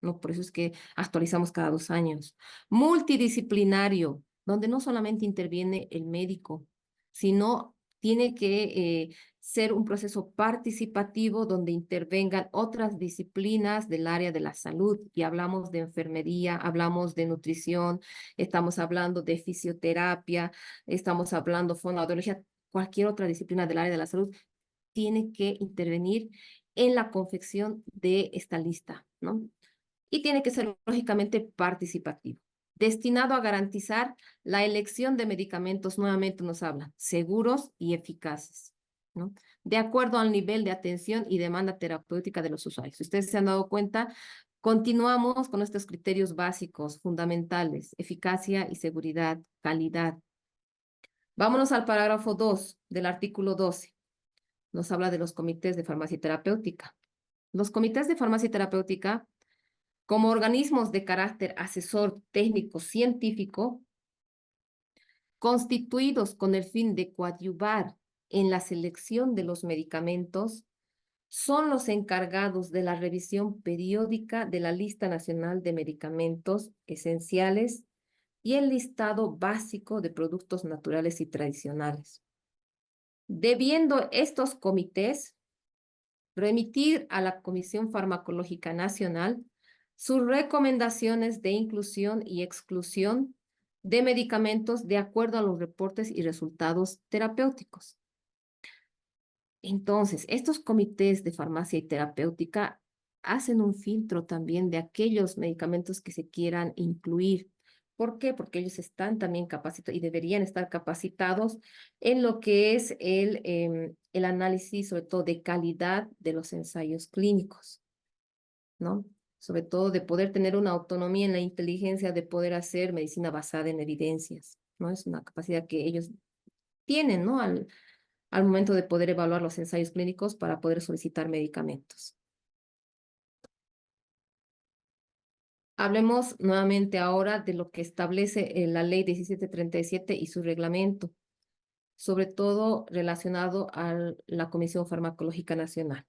¿No? Por eso es que actualizamos cada 2 años. Multidisciplinario, donde no solamente interviene el médico, sino tiene que ser un proceso participativo donde intervengan otras disciplinas del área de la salud. Y hablamos de enfermería, hablamos de nutrición, estamos hablando de fisioterapia, estamos hablando de fonoaudiología, cualquier otra disciplina del área de la salud tiene que intervenir en la confección de esta lista, ¿no? Y tiene que ser lógicamente participativo, destinado a garantizar la elección de medicamentos, nuevamente nos habla, seguros y eficaces, ¿no? De acuerdo al nivel de atención y demanda terapéutica de los usuarios. Si ustedes se han dado cuenta, continuamos con estos criterios básicos, fundamentales, eficacia y seguridad, calidad. Vámonos al parágrafo 2 del artículo 12. Nos habla de los comités de farmacia terapéutica. Los comités de farmacia terapéutica, como organismos de carácter asesor técnico científico, constituidos con el fin de coadyuvar en la selección de los medicamentos, son los encargados de la revisión periódica de la lista nacional de medicamentos esenciales y el listado básico de productos naturales y tradicionales, debiendo estos comités remitir a la Comisión Farmacológica Nacional sus recomendaciones de inclusión y exclusión de medicamentos de acuerdo a los reportes y resultados terapéuticos. Entonces, estos comités de farmacia y terapéutica hacen un filtro también de aquellos medicamentos que se quieran incluir. ¿Por qué? Porque ellos están también capacitados y deberían estar capacitados en lo que es el análisis, sobre todo de calidad de los ensayos clínicos, ¿no? Sobre todo de poder tener una autonomía en la inteligencia de poder hacer medicina basada en evidencias, ¿no? Es una capacidad que ellos tienen, ¿no? Al momento de poder evaluar los ensayos clínicos para poder solicitar medicamentos. Hablemos nuevamente ahora de lo que establece la Ley 1737 y su reglamento, sobre todo relacionado a la Comisión Farmacológica Nacional.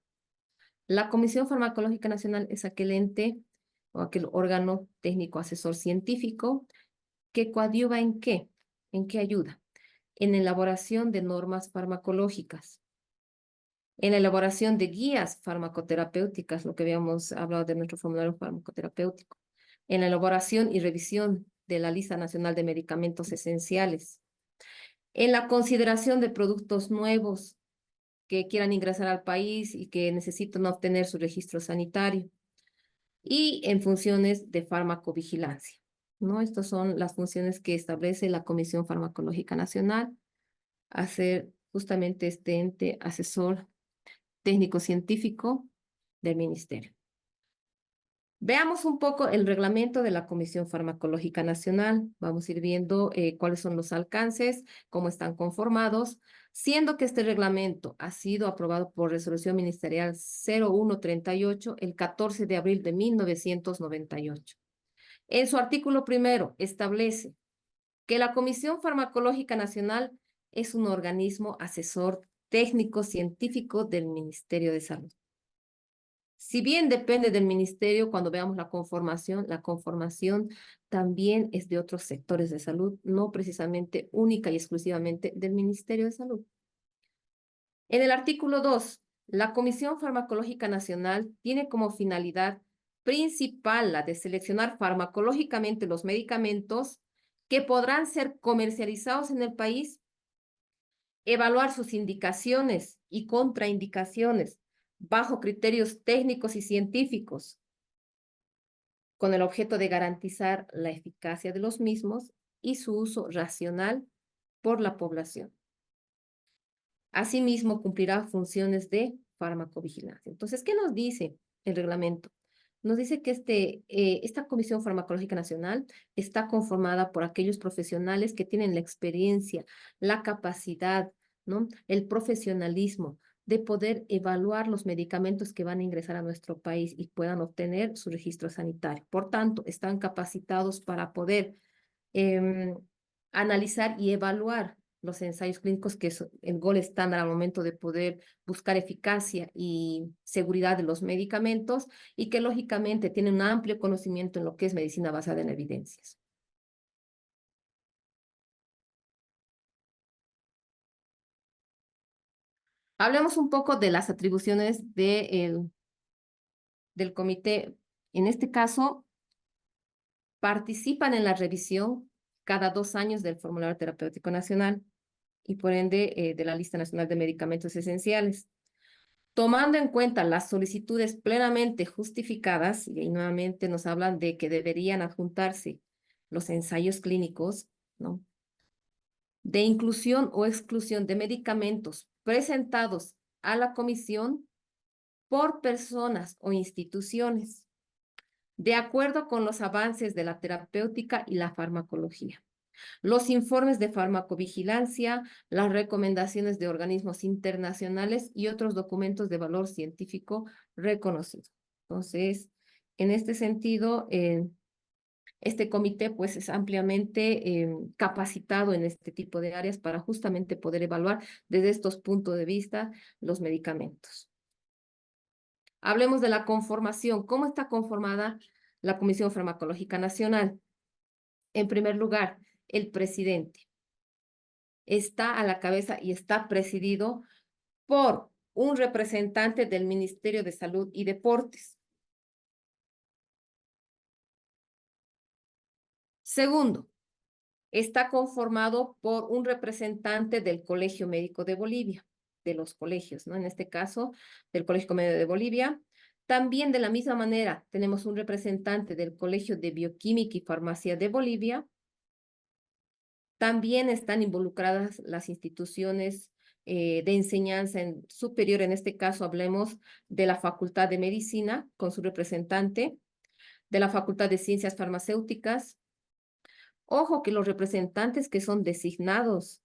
La Comisión Farmacológica Nacional es aquel ente o aquel órgano técnico asesor científico que coadyuva ¿en qué? ¿En qué ayuda? En la elaboración de normas farmacológicas, en la elaboración de guías farmacoterapéuticas, lo que habíamos hablado de nuestro formulario farmacoterapéutico, en la elaboración y revisión de la lista nacional de medicamentos esenciales, en la consideración de productos nuevos que quieran ingresar al país y que necesitan obtener su registro sanitario, y en funciones de farmacovigilancia, ¿no? Estas son las funciones que establece la Comisión Farmacológica Nacional, hacer justamente este ente asesor técnico-científico del Ministerio. Veamos un poco el reglamento de la Comisión Farmacológica Nacional. Vamos a ir viendo cuáles son los alcances, cómo están conformados, siendo que este reglamento ha sido aprobado por Resolución Ministerial 0138 el 14 de abril de 1998. En su artículo primero establece que la Comisión Farmacológica Nacional es un organismo asesor técnico-científico del Ministerio de Salud. Si bien depende del ministerio, cuando veamos la conformación también es de otros sectores de salud, no precisamente única y exclusivamente del Ministerio de Salud. En el artículo 2, la Comisión Farmacológica Nacional tiene como finalidad principal la de seleccionar farmacológicamente los medicamentos que podrán ser comercializados en el país, evaluar sus indicaciones y contraindicaciones bajo criterios técnicos y científicos, con el objeto de garantizar la eficacia de los mismos y su uso racional por la población. Asimismo, cumplirá funciones de farmacovigilancia. Entonces, ¿qué nos dice el reglamento? Nos dice que esta Comisión Farmacológica Nacional está conformada por aquellos profesionales que tienen la experiencia, la capacidad, ¿no? El profesionalismo de poder evaluar los medicamentos que van a ingresar a nuestro país y puedan obtener su registro sanitario. Por tanto, están capacitados para poder analizar y evaluar los ensayos clínicos, que es el gol estándar al momento de poder buscar eficacia y seguridad de los medicamentos, y que lógicamente tienen un amplio conocimiento en lo que es medicina basada en evidencias. Hablemos un poco de las atribuciones del comité. En este caso, participan en la revisión cada 2 años del Formulario Terapéutico Nacional y por ende de la Lista Nacional de Medicamentos Esenciales. Tomando en cuenta las solicitudes plenamente justificadas, y ahí nuevamente nos hablan de que deberían adjuntarse los ensayos clínicos, ¿no? De inclusión o exclusión de medicamentos presentados a la comisión por personas o instituciones, de acuerdo con los avances de la terapéutica y la farmacología. Los informes de farmacovigilancia, las recomendaciones de organismos internacionales y otros documentos de valor científico reconocido. Entonces, en este sentido, este comité pues es ampliamente capacitado en este tipo de áreas para justamente poder evaluar desde estos puntos de vista los medicamentos. Hablemos de la conformación. ¿Cómo está conformada la Comisión Farmacológica Nacional? En primer lugar, el presidente está a la cabeza y está presidido por un representante del Ministerio de Salud y Deportes. Segundo, está conformado por un representante del Colegio Médico de Bolivia, de los colegios, ¿no? En este caso, del Colegio Médico de Bolivia. También de la misma manera, tenemos un representante del Colegio de Bioquímica y Farmacia de Bolivia. También están involucradas las instituciones de enseñanza superior, en este caso hablemos de la Facultad de Medicina con su representante, de la Facultad de Ciencias Farmacéuticas. Ojo que los representantes que son designados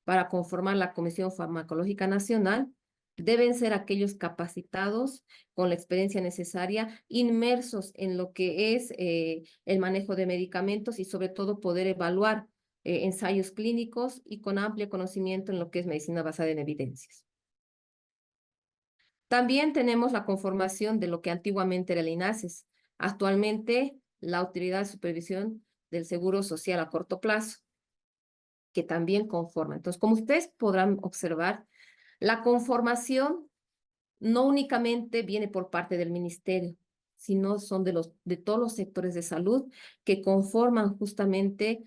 para conformar la Comisión Farmacológica Nacional deben ser aquellos capacitados con la experiencia necesaria, inmersos en lo que es el manejo de medicamentos y sobre todo poder evaluar ensayos clínicos y con amplio conocimiento en lo que es medicina basada en evidencias. También tenemos la conformación de lo que antiguamente era el INASES, actualmente la Autoridad de Supervisión del Seguro Social a corto plazo, que también conforma. Entonces, como ustedes podrán observar, la conformación no únicamente viene por parte del ministerio, sino son de todos los sectores de salud que conforman justamente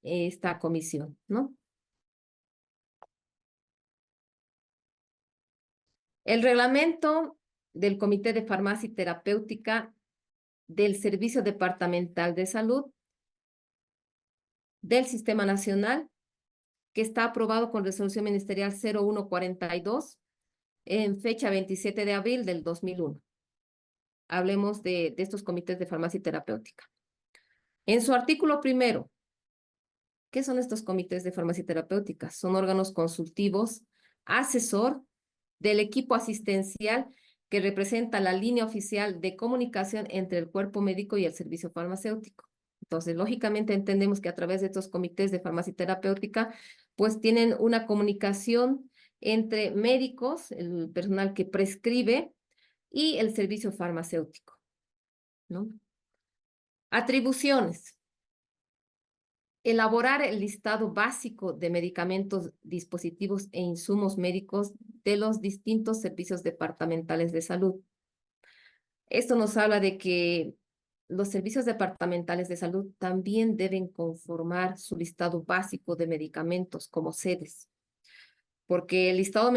esta comisión, ¿no? El reglamento del Comité de Farmacia y Terapéutica del Servicio Departamental de Salud del Sistema Nacional, que está aprobado con resolución ministerial 0142 en fecha 27 de abril del 2001. Hablemos de estos comités de farmacia y terapéutica. En su artículo primero, ¿qué son estos comités de farmacia y terapéutica? Son órganos consultivos, asesor del equipo asistencial que representa la línea oficial de comunicación entre el cuerpo médico y el servicio farmacéutico. Entonces, lógicamente entendemos que a través de estos comités de farmacia y terapéutica, pues tienen una comunicación entre médicos, el personal que prescribe, y el servicio farmacéutico, ¿no? Atribuciones. Elaborar el listado básico de medicamentos, dispositivos e insumos médicos de los distintos servicios departamentales de salud. Esto nos habla de que los servicios departamentales de salud también deben conformar su listado básico de medicamentos como sedes, porque el listado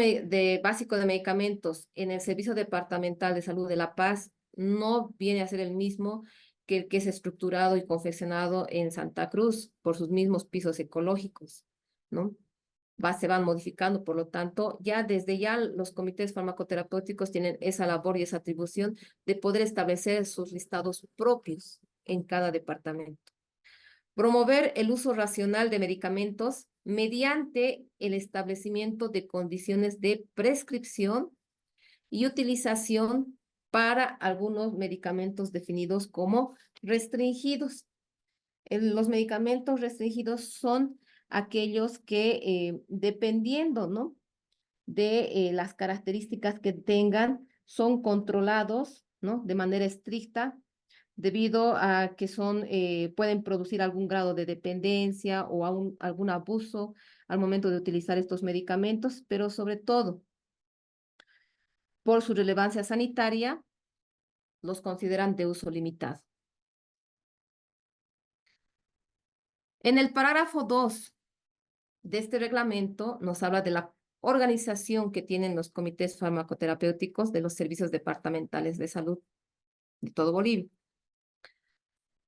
básico de medicamentos en el Servicio Departamental de Salud de La Paz no viene a ser el mismo que el que es estructurado y confeccionado en Santa Cruz por sus mismos pisos ecológicos, ¿no? Se van modificando, por lo tanto, desde ya los comités farmacoterapéuticos tienen esa labor y esa atribución de poder establecer sus listados propios en cada departamento. Promover el uso racional de medicamentos mediante el establecimiento de condiciones de prescripción y utilización para algunos medicamentos definidos como restringidos. Los medicamentos restringidos son aquellos que, dependiendo, ¿no?, de las características que tengan, son controlados, ¿no?, de manera estricta, debido a que pueden producir algún grado de dependencia o algún abuso al momento de utilizar estos medicamentos, pero sobre todo, por su relevancia sanitaria, los consideran de uso limitado. En el parágrafo 2 de este reglamento nos habla de la organización que tienen los comités farmacoterapéuticos de los servicios departamentales de salud de todo Bolivia.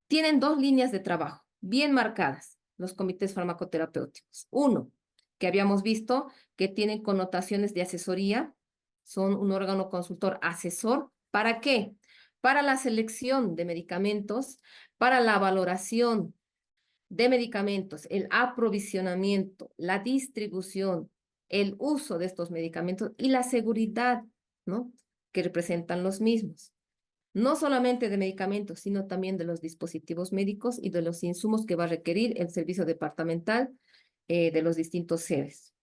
Tienen dos líneas de trabajo bien marcadas, los comités farmacoterapéuticos. Uno, que habíamos visto que tienen connotaciones de asesoría, son un órgano consultor asesor. ¿Para qué? Para la selección de medicamentos, para la valoración de medicamentos, el aprovisionamiento, la distribución, el uso de estos medicamentos y la seguridad, ¿no?, que representan los mismos. No solamente de medicamentos, sino también de los dispositivos médicos y de los insumos que va a requerir el servicio departamental de los distintos sedes.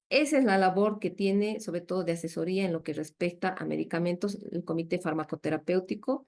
Esa es la labor que tiene, sobre todo de asesoría en lo que respecta a medicamentos, el Comité Farmacoterapéutico,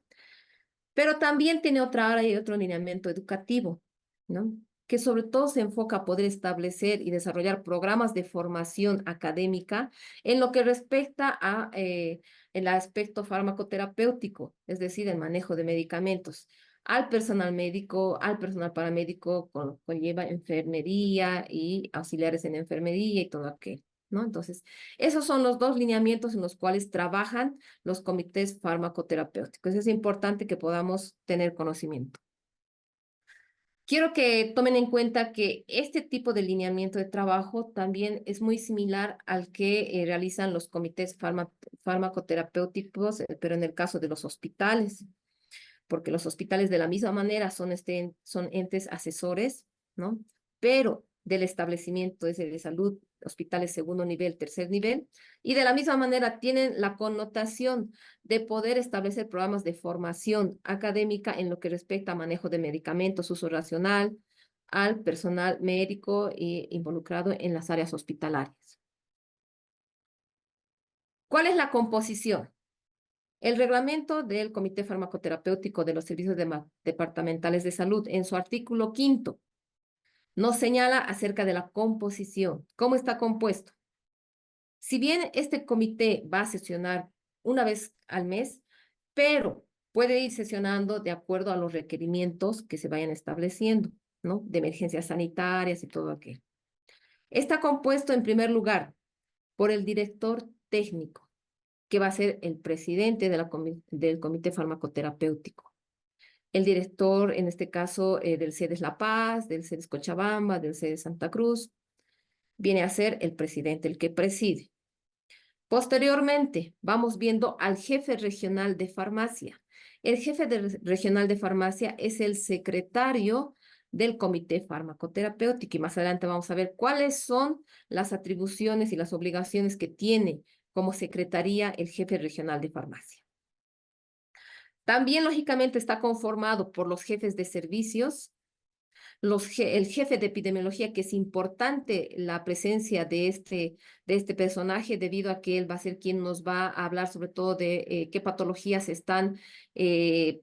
pero también tiene otra área y otro lineamiento educativo, ¿no?, que sobre todo se enfoca a poder establecer y desarrollar programas de formación académica en lo que respecta a el aspecto farmacoterapéutico, es decir, el manejo de medicamentos. Al personal médico, al personal paramédico, conlleva enfermería y auxiliares en enfermería y todo aquello, ¿no? Entonces, esos son los dos lineamientos en los cuales trabajan los comités farmacoterapéuticos. Es importante que podamos tener conocimiento. Quiero que tomen en cuenta que este tipo de lineamiento de trabajo también es muy similar al que realizan los comités farmacoterapéuticos, pero en el caso de los hospitales, porque los hospitales de la misma manera son entes asesores, ¿no?, pero del establecimiento ese de salud, hospitales segundo nivel, tercer nivel, y de la misma manera tienen la connotación de poder establecer programas de formación académica en lo que respecta a manejo de medicamentos, uso racional, al personal médico involucrado en las áreas hospitalarias. ¿Cuál es la composición? El reglamento del Comité Farmacoterapéutico de los Servicios Departamentales de Salud, en su artículo 5, nos señala acerca de la composición. ¿Cómo está compuesto? Si bien este comité va a sesionar una vez al mes, pero puede ir sesionando de acuerdo a los requerimientos que se vayan estableciendo, ¿no?, de emergencias sanitarias y todo aquello. Está compuesto en primer lugar por el director técnico, que va a ser el presidente de del comité farmacoterapéutico. El director, en este caso, del CEDES La Paz, del CEDES Cochabamba, del CEDES Santa Cruz, viene a ser el presidente, el que preside. Posteriormente, vamos viendo al jefe regional de farmacia. El jefe regional de farmacia es el secretario del comité farmacoterapéutico y más adelante vamos a ver cuáles son las atribuciones y las obligaciones que tiene como secretaría el jefe regional de farmacia. También, lógicamente, está conformado por los jefes de servicios, el jefe de epidemiología, que es importante la presencia de este personaje debido a que él va a ser quien nos va a hablar sobre todo de qué patologías están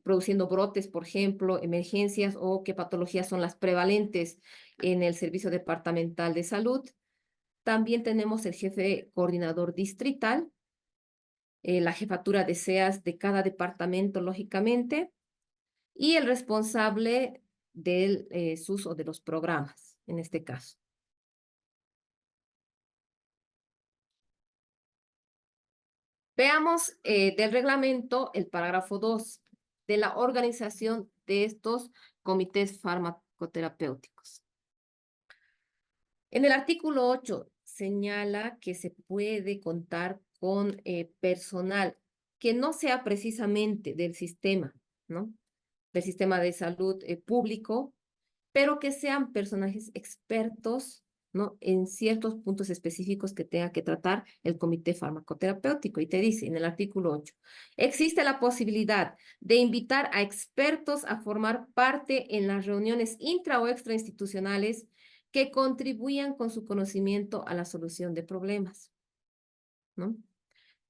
produciendo brotes, por ejemplo, emergencias, o qué patologías son las prevalentes en el Servicio Departamental de Salud. También tenemos el jefe coordinador distrital, la jefatura de SEAS de cada departamento, lógicamente, y el responsable del SUS o de los programas, en este caso. Veamos del reglamento el parágrafo 2 de la organización de estos comités farmacoterapéuticos. En el artículo 8 señala que se puede contar con personal que no sea precisamente del sistema, ¿no? Del sistema de salud público, pero que sean personajes expertos, ¿no? En ciertos puntos específicos que tenga que tratar el comité farmacoterapéutico. Y te dice en el artículo 8, existe la posibilidad de invitar a expertos a formar parte en las reuniones intra o extrainstitucionales que contribuyan con su conocimiento a la solución de problemas, ¿no?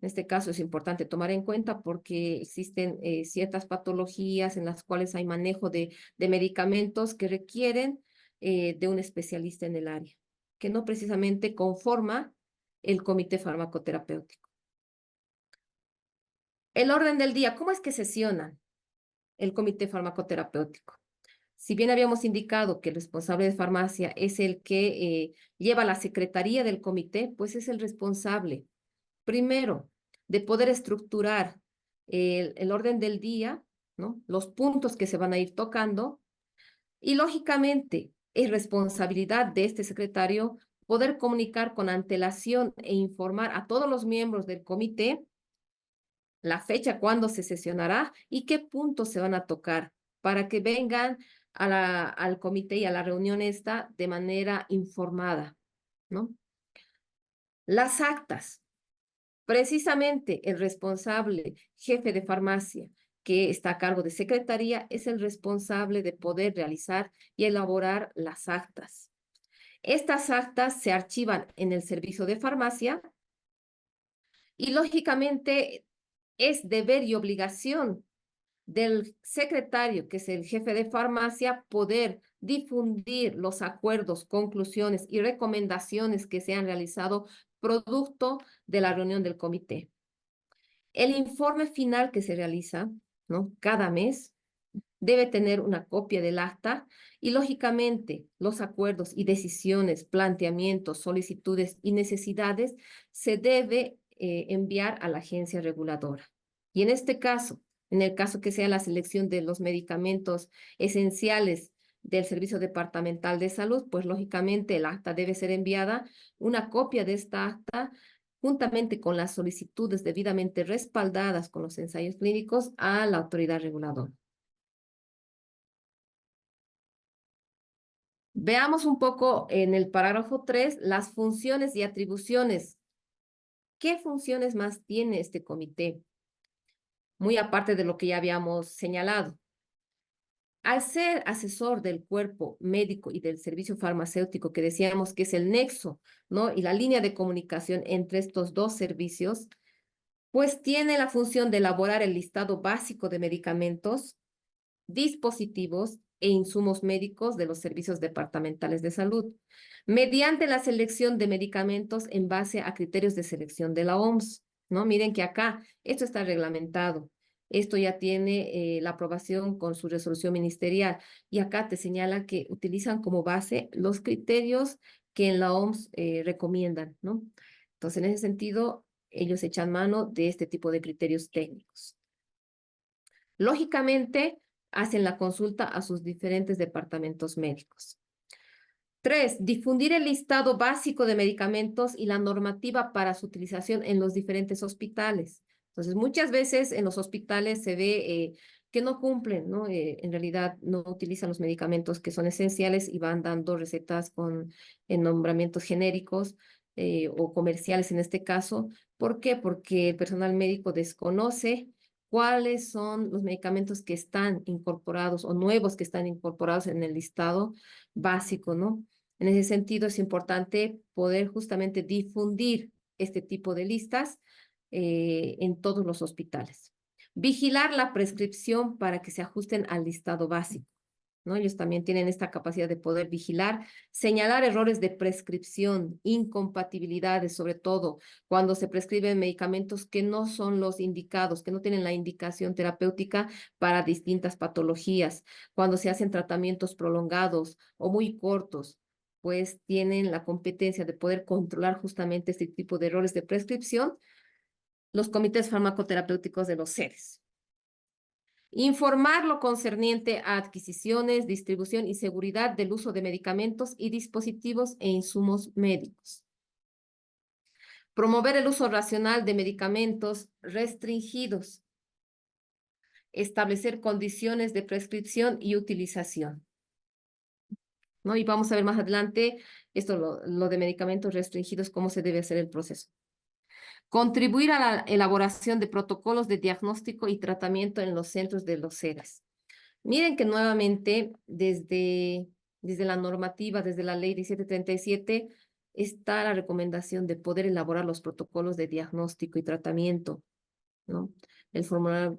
En este caso es importante tomar en cuenta porque existen ciertas patologías en las cuales hay manejo de medicamentos que requieren de un especialista en el área, que no precisamente conforma el comité farmacoterapéutico. El orden del día, ¿cómo es que sesiona el comité farmacoterapéutico? Si bien habíamos indicado que el responsable de farmacia es el que lleva la secretaría del comité, pues es el responsable, primero, de poder estructurar el orden del día, ¿no? Los puntos que se van a ir tocando, y lógicamente es responsabilidad de este secretario poder comunicar con antelación e informar a todos los miembros del comité la fecha cuándo se sesionará y qué puntos se van a tocar para que vengan al comité y a la reunión esta de manera informada, ¿no? Las actas. Precisamente el responsable jefe de farmacia que está a cargo de secretaría es el responsable de poder realizar y elaborar las actas. Estas actas se archivan en el servicio de farmacia y lógicamente es deber y obligación del secretario, que es el jefe de farmacia, poder difundir los acuerdos, conclusiones y recomendaciones que se han realizado producto de la reunión del comité. El informe final que se realiza, ¿no? Cada mes debe tener una copia del acta y, lógicamente, los acuerdos y decisiones, planteamientos, solicitudes y necesidades se debe enviar a la agencia reguladora. Y en este caso, en el caso que sea la selección de los medicamentos esenciales del Servicio Departamental de Salud, pues lógicamente el acta debe ser enviada, una copia de esta acta juntamente con las solicitudes debidamente respaldadas con los ensayos clínicos a la autoridad reguladora. Veamos un poco en el parágrafo 3 las funciones y atribuciones. ¿Qué funciones más tiene este comité? Muy aparte de lo que ya habíamos señalado. Al ser asesor del cuerpo médico y del servicio farmacéutico, que decíamos que es el nexo, ¿no? Y la línea de comunicación entre estos dos servicios, pues tiene la función de elaborar el listado básico de medicamentos, dispositivos e insumos médicos de los servicios departamentales de salud, mediante la selección de medicamentos en base a criterios de selección de la OMS, ¿no? Miren que acá esto está reglamentado. Esto ya tiene la aprobación con su resolución ministerial y acá te señala que utilizan como base los criterios que en la OMS recomiendan, ¿no? Entonces, en ese sentido, ellos echan mano de este tipo de criterios técnicos. Lógicamente, hacen la consulta a sus diferentes departamentos médicos. 3. Difundir el listado básico de medicamentos y la normativa para su utilización en los diferentes hospitales. Entonces, muchas veces en los hospitales se ve que no cumplen, ¿no? En realidad no utilizan los medicamentos que son esenciales y van dando recetas con nombramientos genéricos o comerciales en este caso. ¿Por qué? Porque el personal médico desconoce cuáles son los medicamentos que están incorporados o nuevos que están incorporados en el listado básico, ¿no? En ese sentido, es importante poder justamente difundir este tipo de listas en todos los hospitales. Vigilar la prescripción para que se ajusten al listado básico, ¿no? Ellos también tienen esta capacidad de poder vigilar, señalar errores de prescripción, incompatibilidades, sobre todo cuando se prescriben medicamentos que no son los indicados, que no tienen la indicación terapéutica para distintas patologías, cuando se hacen tratamientos prolongados o muy cortos, pues tienen la competencia de poder controlar justamente este tipo de errores de prescripción, los comités farmacoterapéuticos de los sedes. Informar lo concerniente a adquisiciones, distribución y seguridad del uso de medicamentos y dispositivos e insumos médicos. Promover el uso racional de medicamentos restringidos. Establecer condiciones de prescripción y utilización, ¿no? Y vamos a ver más adelante esto, lo de medicamentos restringidos, cómo se debe hacer el proceso. Contribuir a la elaboración de protocolos de diagnóstico y tratamiento en los centros de los sedes. Miren que nuevamente desde la normativa, desde la ley 1737, está la recomendación de poder elaborar los protocolos de diagnóstico y tratamiento, ¿no? El formulario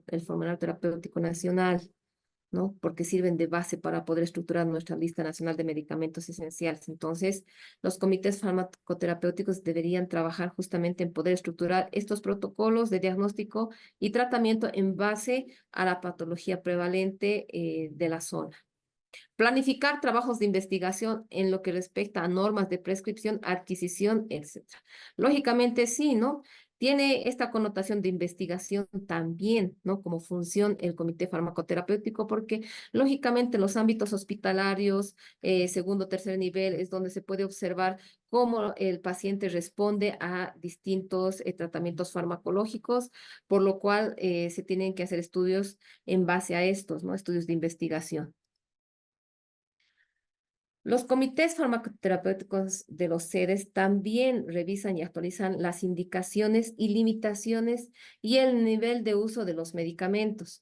terapéutico nacional, ¿no? Porque sirven de base para poder estructurar nuestra lista nacional de medicamentos esenciales. Entonces, los comités farmacoterapéuticos deberían trabajar justamente en poder estructurar estos protocolos de diagnóstico y tratamiento en base a la patología prevalente de la zona. Planificar trabajos de investigación en lo que respecta a normas de prescripción, adquisición, etc. Lógicamente sí, ¿no? Tiene esta connotación de investigación también, ¿no? Como función el comité farmacoterapéutico, porque lógicamente los ámbitos hospitalarios, segundo, tercer nivel, es donde se puede observar cómo el paciente responde a distintos tratamientos farmacológicos, por lo cual se tienen que hacer estudios en base a estos, ¿no? Estudios de investigación. Los comités farmacoterapéuticos de los sedes también revisan y actualizan las indicaciones y limitaciones y el nivel de uso de los medicamentos.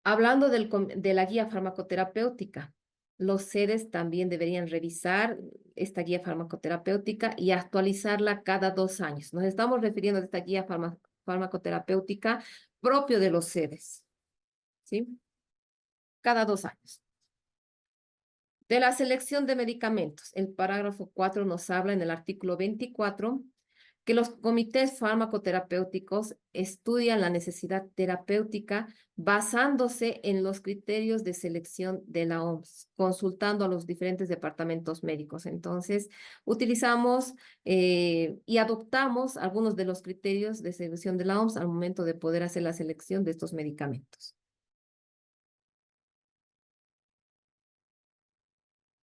Hablando de la guía farmacoterapéutica, los sedes también deberían revisar esta guía farmacoterapéutica y actualizarla cada 2 años. Nos estamos refiriendo a esta guía farmacoterapéutica propio de los sedes, ¿sí? Cada 2 años. De la selección de medicamentos, el parágrafo 4 nos habla en el artículo 24 que los comités farmacoterapéuticos estudian la necesidad terapéutica basándose en los criterios de selección de la OMS, consultando a los diferentes departamentos médicos. Entonces, utilizamos y adoptamos algunos de los criterios de selección de la OMS al momento de poder hacer la selección de estos medicamentos.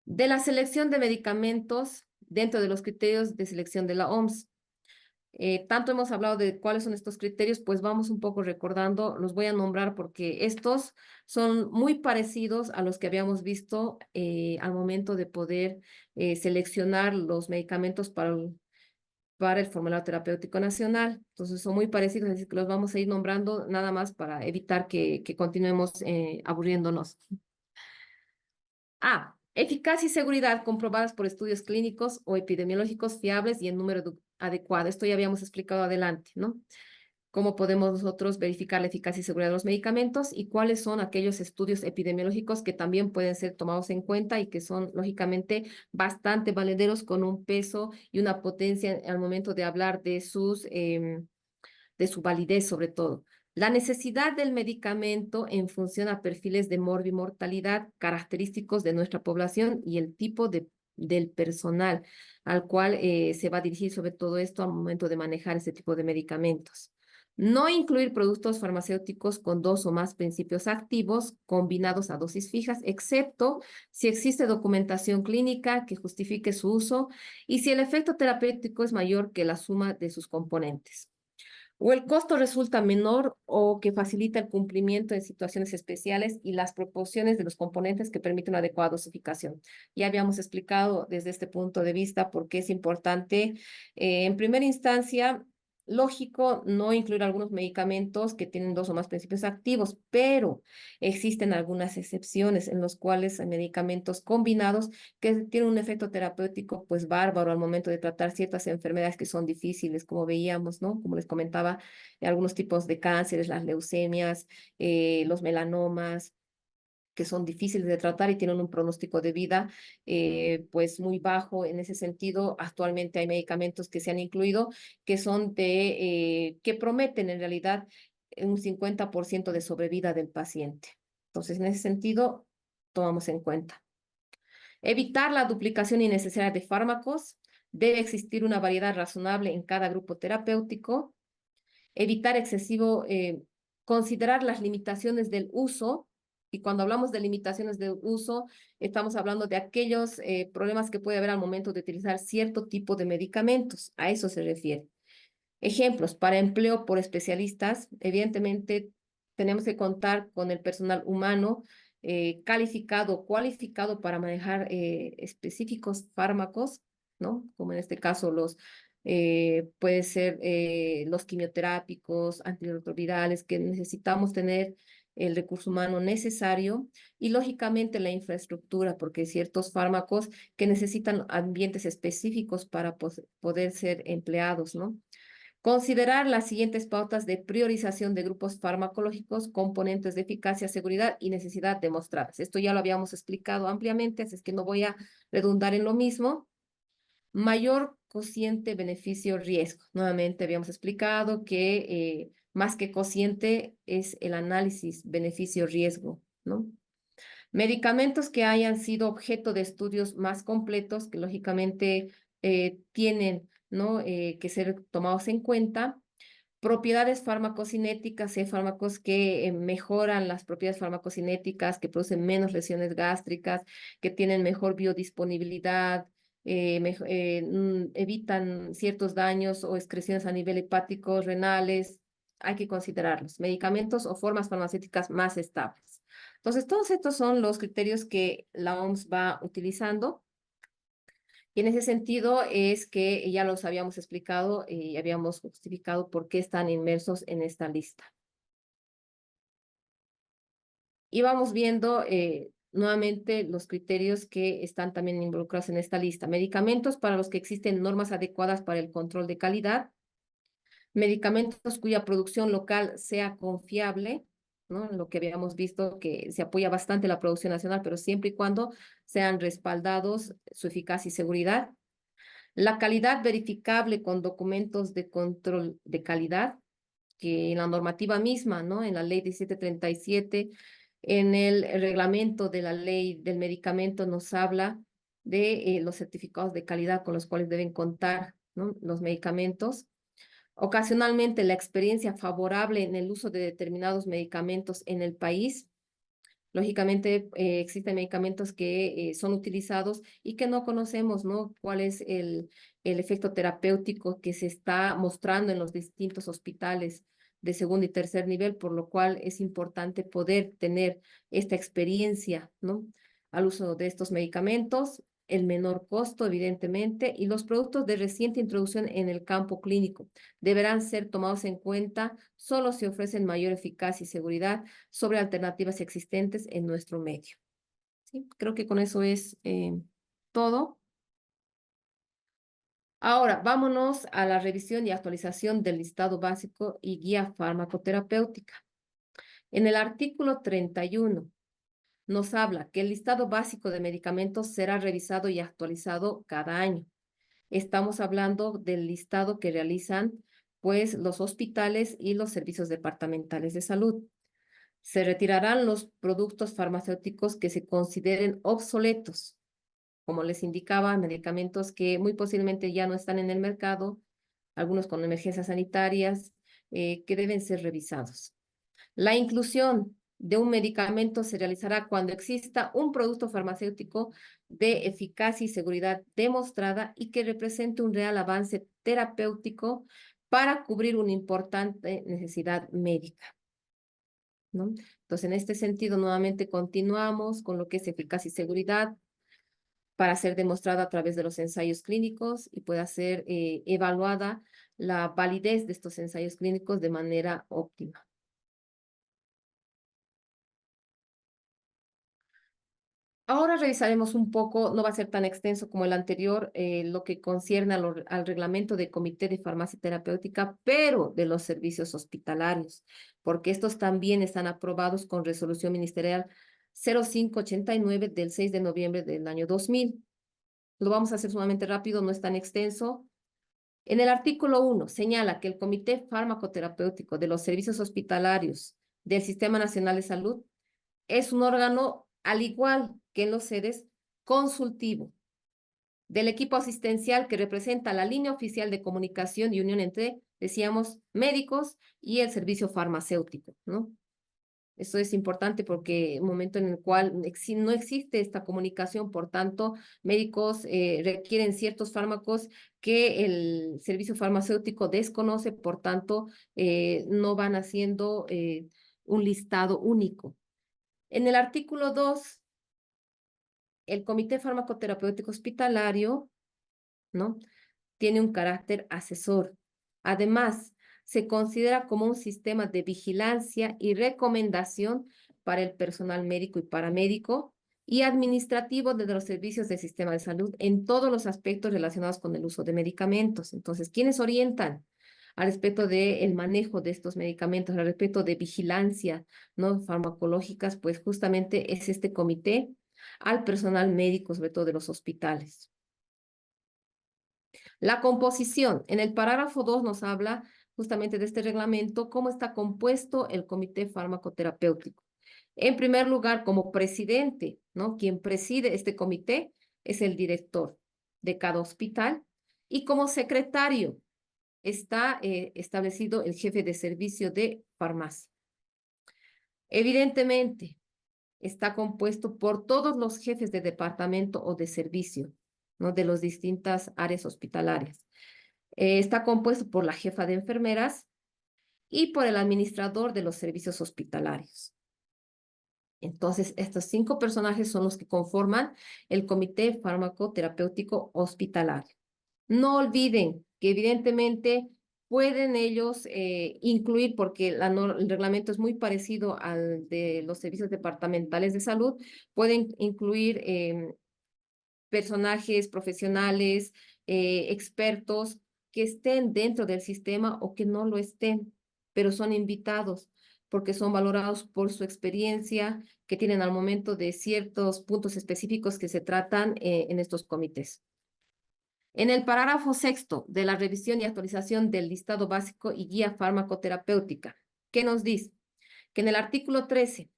De la selección de medicamentos dentro de los criterios de selección de la OMS. Tanto hemos hablado de cuáles son estos criterios, pues vamos un poco recordando, los voy a nombrar porque estos son muy parecidos a los que habíamos visto al momento de poder seleccionar los medicamentos para el formulario terapéutico nacional. Entonces son muy parecidos, así que los vamos a ir nombrando nada más para evitar que continuemos aburriéndonos. A. Eficacia y seguridad comprobadas por estudios clínicos o epidemiológicos fiables y en número adecuado. Esto ya habíamos explicado adelante, ¿no? Cómo podemos nosotros verificar la eficacia y seguridad de los medicamentos y cuáles son aquellos estudios epidemiológicos que también pueden ser tomados en cuenta y que son, lógicamente, bastante valederos con un peso y una potencia al momento de hablar de su validez, sobre todo. La necesidad del medicamento en función a perfiles de morbimortalidad característicos de nuestra población y el tipo de del personal al cual se va a dirigir sobre todo esto al momento de manejar este tipo de medicamentos. No incluir productos farmacéuticos con 2 o más principios activos combinados a dosis fijas, excepto si existe documentación clínica que justifique su uso y si el efecto terapéutico es mayor que la suma de sus componentes. O el costo resulta menor o que facilita el cumplimiento en situaciones especiales y las proporciones de los componentes que permiten una adecuada dosificación. Ya habíamos explicado desde este punto de vista por qué es importante, en primera instancia, lógico, no incluir algunos medicamentos que tienen 2 o más principios activos, pero existen algunas excepciones en los cuales hay medicamentos combinados que tienen un efecto terapéutico pues bárbaro al momento de tratar ciertas enfermedades que son difíciles, como veíamos, ¿no? Como les comentaba, algunos tipos de cánceres, las leucemias, los melanomas, que son difíciles de tratar y tienen un pronóstico de vida pues muy bajo. En ese sentido, actualmente hay medicamentos que se han incluido que son que prometen en realidad un 50% de sobrevida del paciente. Entonces, en ese sentido, tomamos en cuenta. Evitar la duplicación innecesaria de fármacos. Debe existir una variedad razonable en cada grupo terapéutico. Evitar considerar las limitaciones del uso. Y cuando hablamos de limitaciones de uso, estamos hablando de aquellos problemas que puede haber al momento de utilizar cierto tipo de medicamentos. A eso se refiere. Ejemplos, para empleo por especialistas, evidentemente tenemos que contar con el personal humano calificado, cualificado para manejar específicos fármacos, ¿no? Como en este caso puede ser los quimioterápicos, antirretrovirales, que necesitamos tener el recurso humano necesario y lógicamente la infraestructura, porque hay ciertos fármacos que necesitan ambientes específicos para poder ser empleados, ¿no? Considerar las siguientes pautas de priorización de grupos farmacológicos, componentes de eficacia, seguridad y necesidad demostradas. Esto ya lo habíamos explicado ampliamente, así es que no voy a redundar en lo mismo. Mayor cociente beneficio-riesgo. Nuevamente habíamos explicado que más que cociente es el análisis beneficio-riesgo, ¿no? Medicamentos que hayan sido objeto de estudios más completos, que lógicamente tienen, ¿no? Que ser tomados en cuenta. Propiedades farmacocinéticas, hay fármacos que mejoran las propiedades farmacocinéticas, que producen menos lesiones gástricas, que tienen mejor biodisponibilidad, evitan ciertos daños o excreciones a nivel hepático, renales. Hay que considerarlos. Medicamentos o formas farmacéuticas más estables. Entonces, todos estos son los criterios que la OMS va utilizando. Y en ese sentido es que ya los habíamos explicado y habíamos justificado por qué están inmersos en esta lista. Y vamos viendo nuevamente los criterios que están también involucrados en esta lista. Medicamentos para los que existen normas adecuadas para el control de calidad. Medicamentos cuya producción local sea confiable, ¿no? Lo que habíamos visto que se apoya bastante la producción nacional, pero siempre y cuando sean respaldados su eficacia y seguridad. La calidad verificable con documentos de control de calidad, que en la normativa misma, ¿no? En la ley 1737, en el reglamento de la ley del medicamento nos habla de los certificados de calidad con los cuales deben contar, ¿no? Los medicamentos. Ocasionalmente, la experiencia favorable en el uso de determinados medicamentos en el país. Lógicamente, existen medicamentos que son utilizados y que no conocemos, ¿no? Cuál es el efecto terapéutico que se está mostrando en los distintos hospitales de segundo y tercer nivel, por lo cual es importante poder tener esta experiencia, ¿no? Al uso de estos medicamentos, el menor costo, evidentemente, y los productos de reciente introducción en el campo clínico deberán ser tomados en cuenta solo si ofrecen mayor eficacia y seguridad sobre alternativas existentes en nuestro medio. ¿Sí? Creo que con eso es todo. Ahora, vámonos a la revisión y actualización del listado básico y guía farmacoterapéutica. En el artículo 31 nos habla que el listado básico de medicamentos será revisado y actualizado cada año. Estamos hablando del listado que realizan pues los hospitales y los servicios departamentales de salud. Se retirarán los productos farmacéuticos que se consideren obsoletos como les indicaba, medicamentos que muy posiblemente ya no están en el mercado, algunos con emergencias sanitarias, que deben ser revisados. La inclusión de un medicamento se realizará cuando exista un producto farmacéutico de eficacia y seguridad demostrada y que represente un real avance terapéutico para cubrir una importante necesidad médica, ¿no? Entonces, en este sentido, nuevamente continuamos con lo que es eficacia y seguridad para ser demostrada a través de los ensayos clínicos y pueda ser evaluada la validez de estos ensayos clínicos de manera óptima. Ahora revisaremos un poco, no va a ser tan extenso como el anterior, lo que concierne al reglamento de Comité de Farmacia Terapéutica, pero de los servicios hospitalarios, porque estos también están aprobados con resolución ministerial 0589 del 6 de noviembre del año 2000. Lo vamos a hacer sumamente rápido, no es tan extenso. En el artículo 1 señala que el Comité Farmacoterapéutico de los Servicios Hospitalarios del Sistema Nacional de Salud es un órgano, al igual que en los sedes, consultivo del equipo asistencial que representa la línea oficial de comunicación y unión entre, decíamos, médicos y el servicio farmacéutico, ¿no? Eso es importante porque el momento en el cual no existe esta comunicación, por tanto, médicos requieren ciertos fármacos que el servicio farmacéutico desconoce, por tanto, no van haciendo un listado único. En el artículo 2, el Comité Farmacoterapéutico Hospitalario, ¿no?, tiene un carácter asesor. Además, se considera como un sistema de vigilancia y recomendación para el personal médico y paramédico y administrativo de los servicios del sistema de salud en todos los aspectos relacionados con el uso de medicamentos. Entonces, ¿quiénes orientan al respecto del manejo de estos medicamentos, al respecto de vigilancia, ¿no?, farmacológicas? Pues justamente es este comité al personal médico, sobre todo de los hospitales. La composición. En el parágrafo 2 nos habla justamente de este reglamento, cómo está compuesto el comité farmacoterapéutico. En primer lugar, como presidente, ¿no?, quien preside este comité es el director de cada hospital, y como secretario está establecido el jefe de servicio de farmacia. Evidentemente, está compuesto por todos los jefes de departamento o de servicio, ¿no?, de las distintas áreas hospitalarias. Está compuesto por la jefa de enfermeras y por el administrador de los servicios hospitalarios. Entonces, estos 5 personajes son los que conforman el Comité Farmacoterapéutico Hospitalario. No olviden que evidentemente pueden ellos incluir, porque el reglamento es muy parecido al de los servicios departamentales de salud, pueden incluir personajes profesionales, expertos que estén dentro del sistema o que no lo estén, pero son invitados porque son valorados por su experiencia que tienen al momento de ciertos puntos específicos que se tratan en estos comités. En el parágrafo 6 de la revisión y actualización del listado básico y guía farmacoterapéutica, ¿qué nos dice? Que en el artículo 13,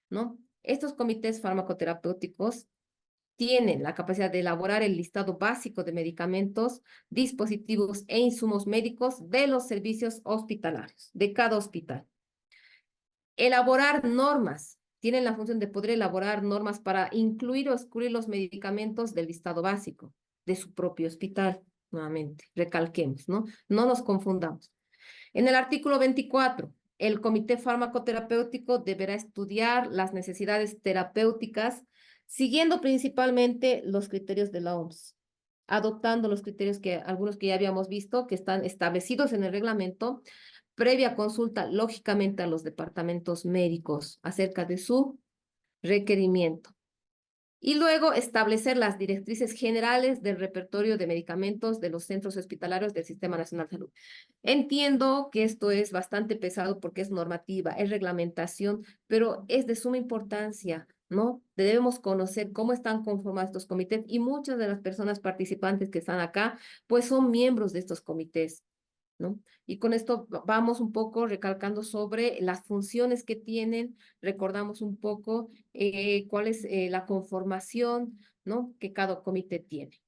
¿no?, estos comités farmacoterapéuticos tienen la capacidad de elaborar el listado básico de medicamentos, dispositivos e insumos médicos de los servicios hospitalarios, de cada hospital. Elaborar normas. Tienen la función de poder elaborar normas para incluir o excluir los medicamentos del listado básico de su propio hospital. Nuevamente, recalquemos, ¿no? No nos confundamos. En el artículo 24, el Comité Farmacoterapéutico deberá estudiar las necesidades terapéuticas siguiendo principalmente los criterios de la OMS, adoptando los criterios que algunos que ya habíamos visto, que están establecidos en el reglamento, previa consulta, lógicamente, a los departamentos médicos acerca de su requerimiento. Y luego establecer las directrices generales del repertorio de medicamentos de los centros hospitalarios del Sistema Nacional de Salud. Entiendo que esto es bastante pesado porque es normativa, es reglamentación, pero es de suma importancia, ¿no? Debemos conocer cómo están conformados estos comités y muchas de las personas participantes que están acá, pues son miembros de estos comités, ¿no? Y con esto vamos un poco recalcando sobre las funciones que tienen, recordamos un poco cuál es la conformación, ¿no? Que cada comité tiene.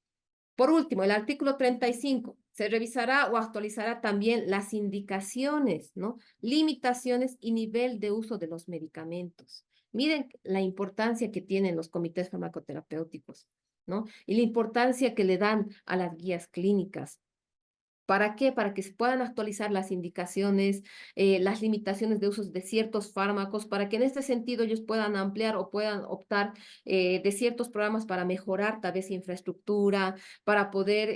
Por último, el artículo 35, se revisará o actualizará también las indicaciones, ¿no? Limitaciones y nivel de uso de los medicamentos. Miren la importancia que tienen los comités farmacoterapéuticos, ¿no? Y la importancia que le dan a las guías clínicas. ¿Para qué? Para que se puedan actualizar las indicaciones, las limitaciones de usos de ciertos fármacos, para que en este sentido ellos puedan ampliar o puedan optar de ciertos programas para mejorar tal vez infraestructura, para poder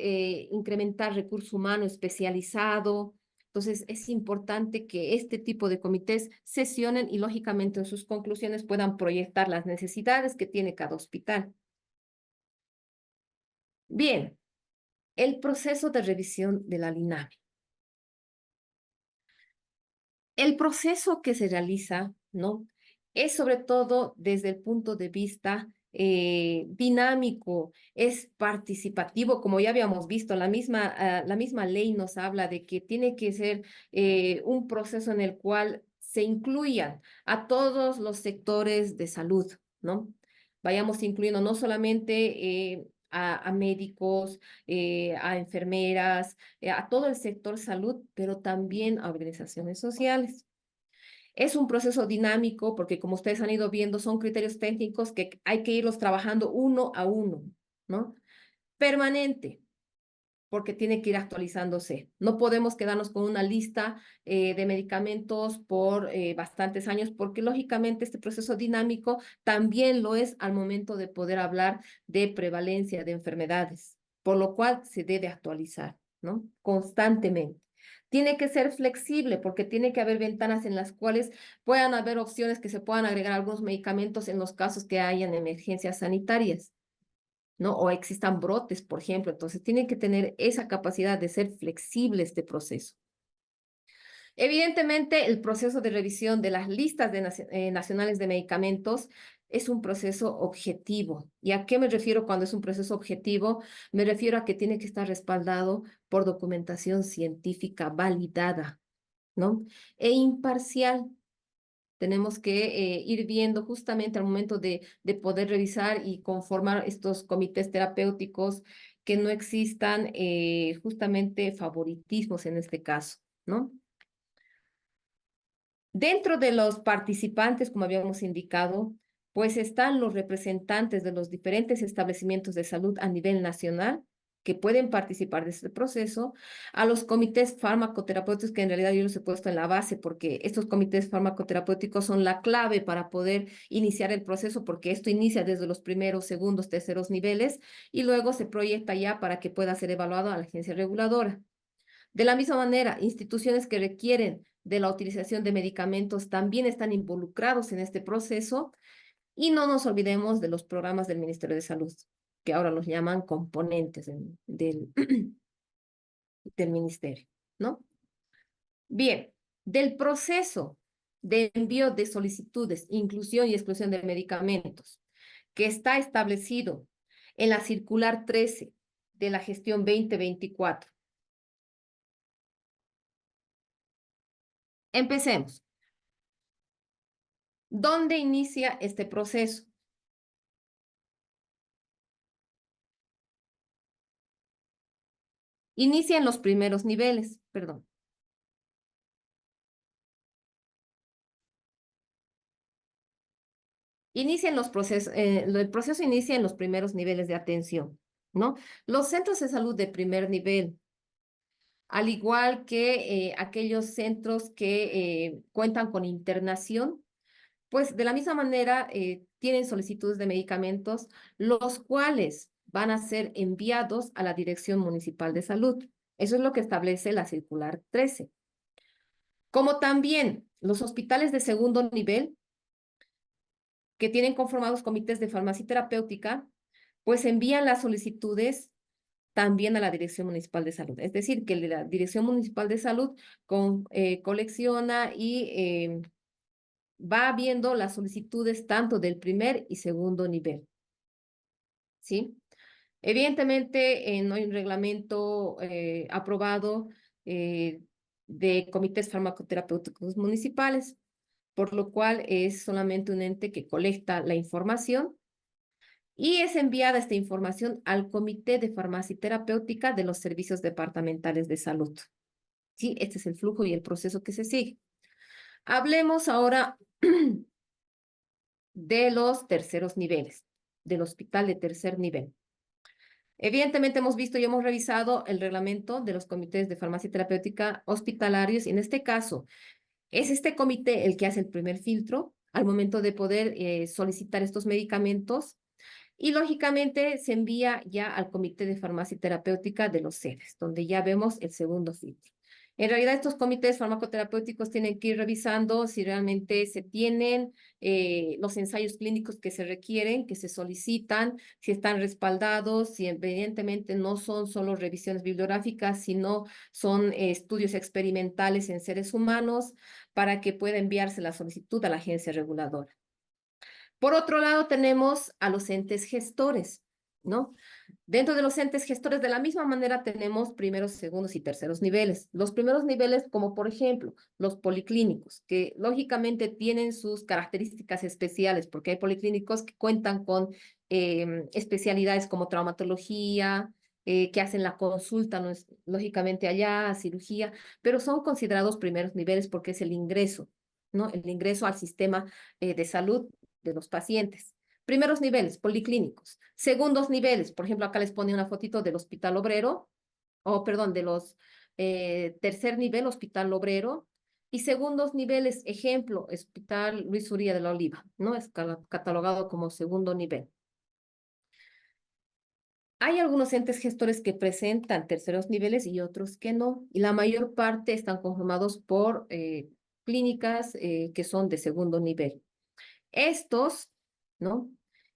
incrementar recurso humano especializado. Entonces, es importante que este tipo de comités sesionen y, lógicamente, en sus conclusiones puedan proyectar las necesidades que tiene cada hospital. Bien, el proceso de revisión de la LINAME. El proceso que se realiza, ¿no? Es sobre todo desde el punto de vista dinámico, es participativo, como ya habíamos visto, la misma ley nos habla de que tiene que ser un proceso en el cual se incluyan a todos los sectores de salud, ¿no? Vayamos incluyendo no solamente a médicos, a enfermeras, a todo el sector salud, pero también a organizaciones sociales. Es un proceso dinámico porque, como ustedes han ido viendo, son criterios técnicos que hay que irlos trabajando uno a uno, ¿no? Permanente, porque tiene que ir actualizándose. No podemos quedarnos con una lista de medicamentos por bastantes años, porque lógicamente este proceso dinámico también lo es al momento de poder hablar de prevalencia de enfermedades, por lo cual se debe actualizar, ¿no? Constantemente. Tiene que ser flexible porque tiene que haber ventanas en las cuales puedan haber opciones que se puedan agregar algunos medicamentos en los casos que hayan emergencias sanitarias, ¿no? O existan brotes, por ejemplo. Entonces, tiene que tener esa capacidad de ser flexible este proceso. Evidentemente, el proceso de revisión de las listas nacionales de medicamentos es un proceso objetivo. ¿Y a qué me refiero cuando es un proceso objetivo? Me refiero a que tiene que estar respaldado por documentación científica validada, ¿no? E imparcial. Tenemos que ir viendo justamente al momento de poder revisar y conformar estos comités terapéuticos que no existan justamente favoritismos en este caso, ¿no? Dentro de los participantes, como habíamos indicado, pues están los representantes de los diferentes establecimientos de salud a nivel nacional que pueden participar de este proceso, a los comités farmacoterapéuticos, que en realidad yo los he puesto en la base porque estos comités farmacoterapéuticos son la clave para poder iniciar el proceso, porque esto inicia desde los primeros, segundos, terceros niveles y luego se proyecta ya para que pueda ser evaluado a la agencia reguladora. De la misma manera, instituciones que requieren de la utilización de medicamentos también están involucrados en este proceso y no nos olvidemos de los programas del Ministerio de Salud, que ahora los llaman componentes del ministerio, ¿no? Bien, del proceso de envío de solicitudes, inclusión y exclusión de medicamentos, que está establecido en la circular 13 de la gestión 2024. Empecemos. ¿Dónde inicia este proceso? Inicia en los primeros niveles, perdón. Inicia en los procesos, el proceso inicia en los primeros niveles de atención, ¿no? Los centros de salud de primer nivel, al igual que aquellos centros que cuentan con internación, pues de la misma manera tienen solicitudes de medicamentos, los cuales van a ser enviados a la Dirección Municipal de Salud. Eso es lo que establece la circular 13. Como también los hospitales de segundo nivel, que tienen conformados comités de farmacia terapéutica, pues envían las solicitudes también a la Dirección Municipal de Salud. Es decir, que la Dirección Municipal de Salud colecciona y va viendo las solicitudes tanto del primer y segundo nivel, ¿sí? Evidentemente, no hay un reglamento aprobado de comités farmacoterapéuticos municipales, por lo cual es solamente un ente que colecta la información y es enviada esta información al Comité de Farmacia y Terapéutica de los Servicios Departamentales de Salud. ¿Sí? Este es el flujo y el proceso que se sigue. Hablemos ahora de los terceros niveles, del hospital de tercer nivel. Evidentemente hemos visto y hemos revisado el reglamento de los comités de farmacia y terapéutica hospitalarios, y en este caso es este comité el que hace el primer filtro al momento de poder solicitar estos medicamentos, y lógicamente se envía ya al comité de farmacia y terapéutica de los sedes, donde ya vemos el segundo filtro. En realidad, estos comités farmacoterapéuticos tienen que ir revisando si realmente se tienen los ensayos clínicos que se requieren, que se solicitan, si están respaldados, si evidentemente no son solo revisiones bibliográficas, sino son estudios experimentales en seres humanos, para que pueda enviarse la solicitud a la agencia reguladora. Por otro lado, tenemos a los entes gestores, ¿no? Dentro de los entes gestores, de la misma manera, tenemos primeros, segundos y terceros niveles. Los primeros niveles, como por ejemplo, los policlínicos, que lógicamente tienen sus características especiales, porque hay policlínicos que cuentan con especialidades como traumatología, que hacen la consulta, ¿no? Lógicamente allá, cirugía, pero son considerados primeros niveles porque es el ingreso, ¿no? El ingreso al sistema de salud de los pacientes. Primeros niveles, policlínicos. Segundos niveles, por ejemplo, acá les pone una fotito del Hospital Obrero, o perdón, de los tercer nivel, Hospital Obrero. Y segundos niveles, ejemplo, Hospital Luis Uría de la Oliva, ¿no? Es catalogado como segundo nivel. Hay algunos entes gestores que presentan terceros niveles y otros que no, y la mayor parte están conformados por clínicas que son de segundo nivel. Estos, ¿no?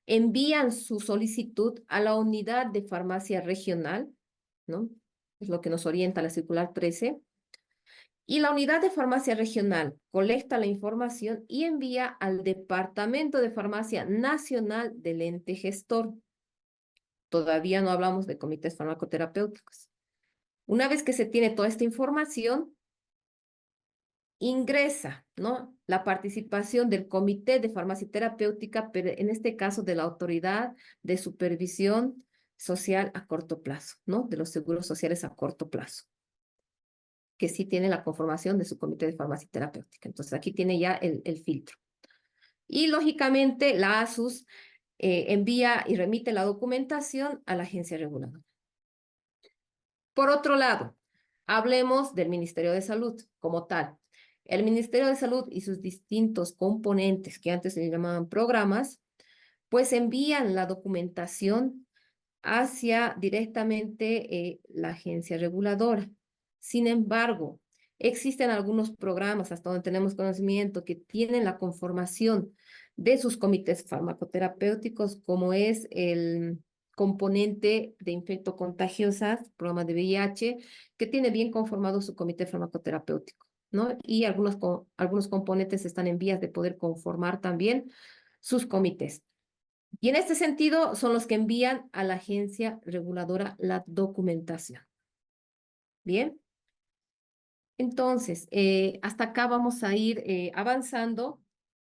Envían su solicitud a la unidad de farmacia regional, ¿no? Es lo que nos orienta la circular 13. Y la unidad de farmacia regional colecta la información y envía al Departamento de Farmacia Nacional del ente gestor. Todavía no hablamos de comités farmacoterapéuticos. Una vez que se tiene toda esta información, ingresa, ¿no? La participación del Comité de Farmacia Terapéutica, pero en este caso de la Autoridad de Supervisión Social a corto plazo, ¿no? De los seguros sociales a corto plazo, que sí tiene la conformación de su Comité de Farmacia Terapéutica. Entonces aquí tiene ya el filtro. Y lógicamente la ASUS envía y remite la documentación a la agencia reguladora. Por otro lado, hablemos del Ministerio de Salud como tal. El Ministerio de Salud y sus distintos componentes, que antes se llamaban programas, pues envían la documentación hacia directamente la agencia reguladora. Sin embargo, existen algunos programas, hasta donde tenemos conocimiento, que tienen la conformación de sus comités farmacoterapéuticos, como es el componente de infectocontagiosas, programa de VIH, que tiene bien conformado su comité farmacoterapéutico, ¿no? Y algunos componentes están en vías de poder conformar también sus comités. Y en este sentido son los que envían a la agencia reguladora la documentación. Bien. Entonces, hasta acá vamos a ir avanzando